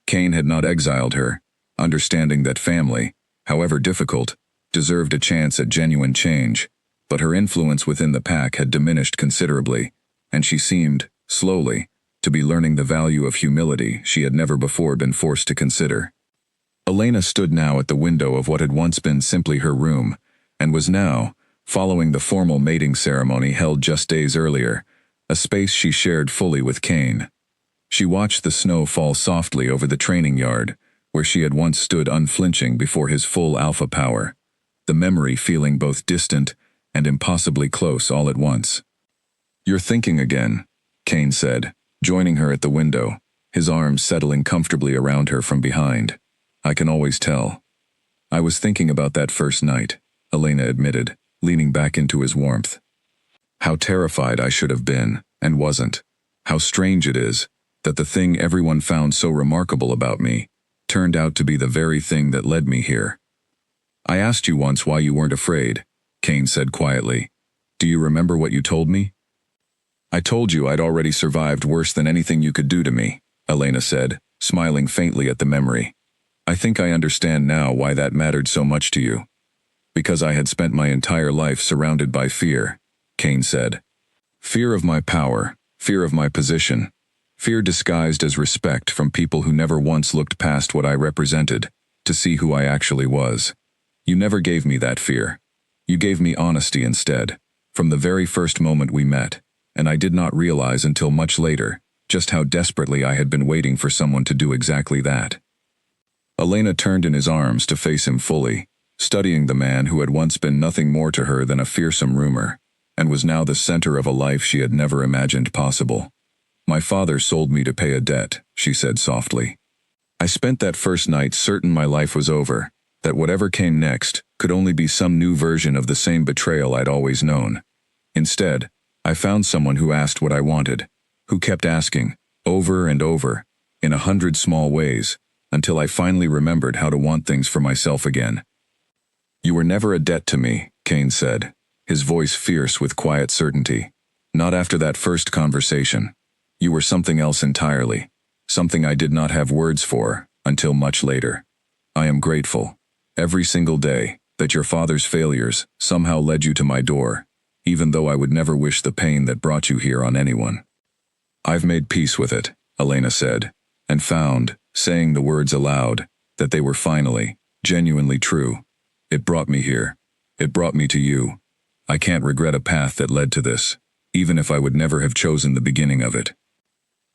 Cain had not exiled her, understanding that family, however difficult, deserved a chance at genuine change, but her influence within the pack had diminished considerably, and she seemed, slowly, to be learning the value of humility she had never before been forced to consider. Elena stood now at the window of what had once been simply her room, and was now, following the formal mating ceremony held just days earlier, a space she shared fully with Cain. She watched the snow fall softly over the training yard, where she had once stood unflinching before his full alpha power, the memory feeling both distant and impossibly close all at once. "You're thinking again," Cain said, joining her at the window, his arms settling comfortably around her from behind. "I can always tell." "I was thinking about that first night," Elena admitted, leaning back into his warmth. "How terrified I should have been, and wasn't. How strange it is that the thing everyone found so remarkable about me turned out to be the very thing that led me here." "I asked you once why you weren't afraid," Cain said quietly. "Do you remember what you told me?" "I told you I'd already survived worse than anything you could do to me," Elena said, smiling faintly at the memory. "I think I understand now why that mattered so much to you." "Because I had spent my entire life surrounded by fear," Cain said. "Fear of my power, fear of my position, fear disguised as respect from people who never once looked past what I represented to see who I actually was. You never gave me that fear. You gave me honesty instead, from the very first moment we met, and I did not realize until much later just how desperately I had been waiting for someone to do exactly that." Elena turned in his arms to face him fully, studying the man who had once been nothing more to her than a fearsome rumor, and was now the center of a life she had never imagined possible. "My father sold me to pay a debt," she said softly. "I spent that first night certain my life was over, that whatever came next could only be some new version of the same betrayal I'd always known. Instead, I found someone who asked what I wanted, who kept asking, over and over, in 100 small ways, until I finally remembered how to want things for myself again." "You were never a debt to me," Cain said, his voice fierce with quiet certainty. "Not after that first conversation. You were something else entirely, something I did not have words for until much later. I am grateful, every single day, that your father's failures somehow led you to my door, even though I would never wish the pain that brought you here on anyone." "I've made peace with it," Elena said, and found, saying the words aloud, that they were finally, genuinely true. "It brought me here. It brought me to you. I can't regret a path that led to this, even if I would never have chosen the beginning of it."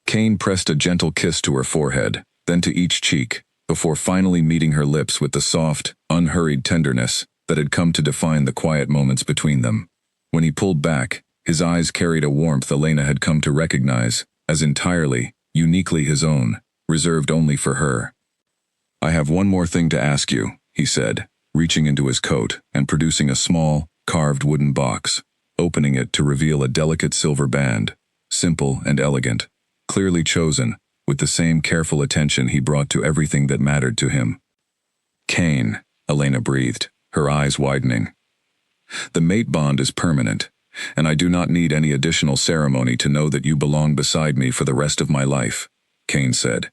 Cain pressed a gentle kiss to her forehead, then to each cheek, before finally meeting her lips with the soft, unhurried tenderness that had come to define the quiet moments between them. When he pulled back, his eyes carried a warmth Elena had come to recognize as entirely, uniquely his own, reserved only for her. "I have one more thing to ask you," he said, reaching into his coat and producing a small, carved wooden box, opening it to reveal a delicate silver band, simple and elegant, clearly chosen, with the same careful attention he brought to everything that mattered to him. "Cain," Elena breathed, her eyes widening. "The mate bond is permanent, and I do not need any additional ceremony to know that you belong beside me for the rest of my life," Cain said.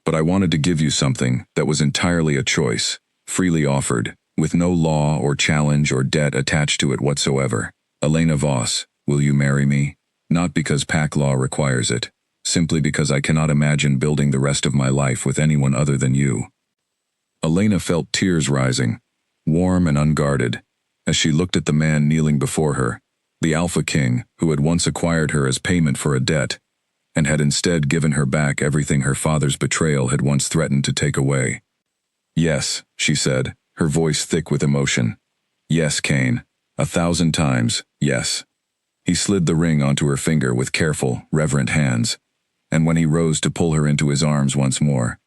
"But I wanted to give you something that was entirely a choice, freely offered, with no law or challenge or debt attached to it whatsoever. Elena Voss, will you marry me? Not because pack law requires it, simply because I cannot imagine building the rest of my life with anyone other than you." Elena felt tears rising, warm and unguarded, as she looked at the man kneeling before her, the Alpha King who had once acquired her as payment for a debt, and had instead given her back everything her father's betrayal had once threatened to take away. "Yes," she said, her voice thick with emotion. "Yes, Cain, 1,000 times, yes." He slid the ring onto her finger with careful, reverent hands, and when he rose to pull her into his arms once more,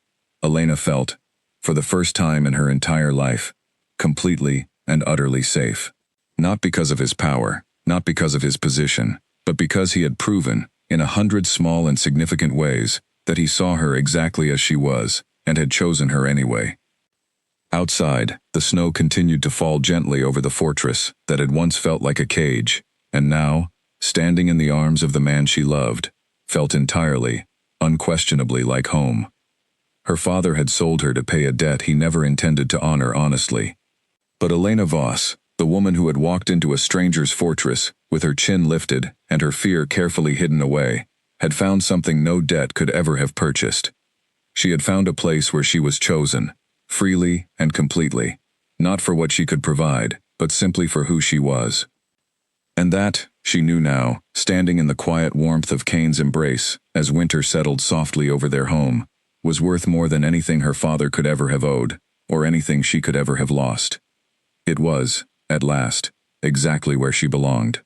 Elena felt, for the first time in her entire life, completely and utterly safe. Not because of his power, not because of his position, but because he had proven, in 100 small and significant ways, that he saw her exactly as she was, and had chosen her anyway. Outside, the snow continued to fall gently over the fortress that had once felt like a cage, and now, standing in the arms of the man she loved, felt entirely, unquestionably like home. Her father had sold her to pay a debt he never intended to honor honestly. But Elena Voss, the woman who had walked into a stranger's fortress, with her chin lifted and her fear carefully hidden away, had found something no debt could ever have purchased. She had found a place where she was chosen, freely and completely, not for what she could provide, but simply for who she was. And that, she knew now, standing in the quiet warmth of Kane's embrace, as winter settled softly over their home, was worth more than anything her father could ever have owed, or anything she could ever have lost. It was, at last, exactly where she belonged.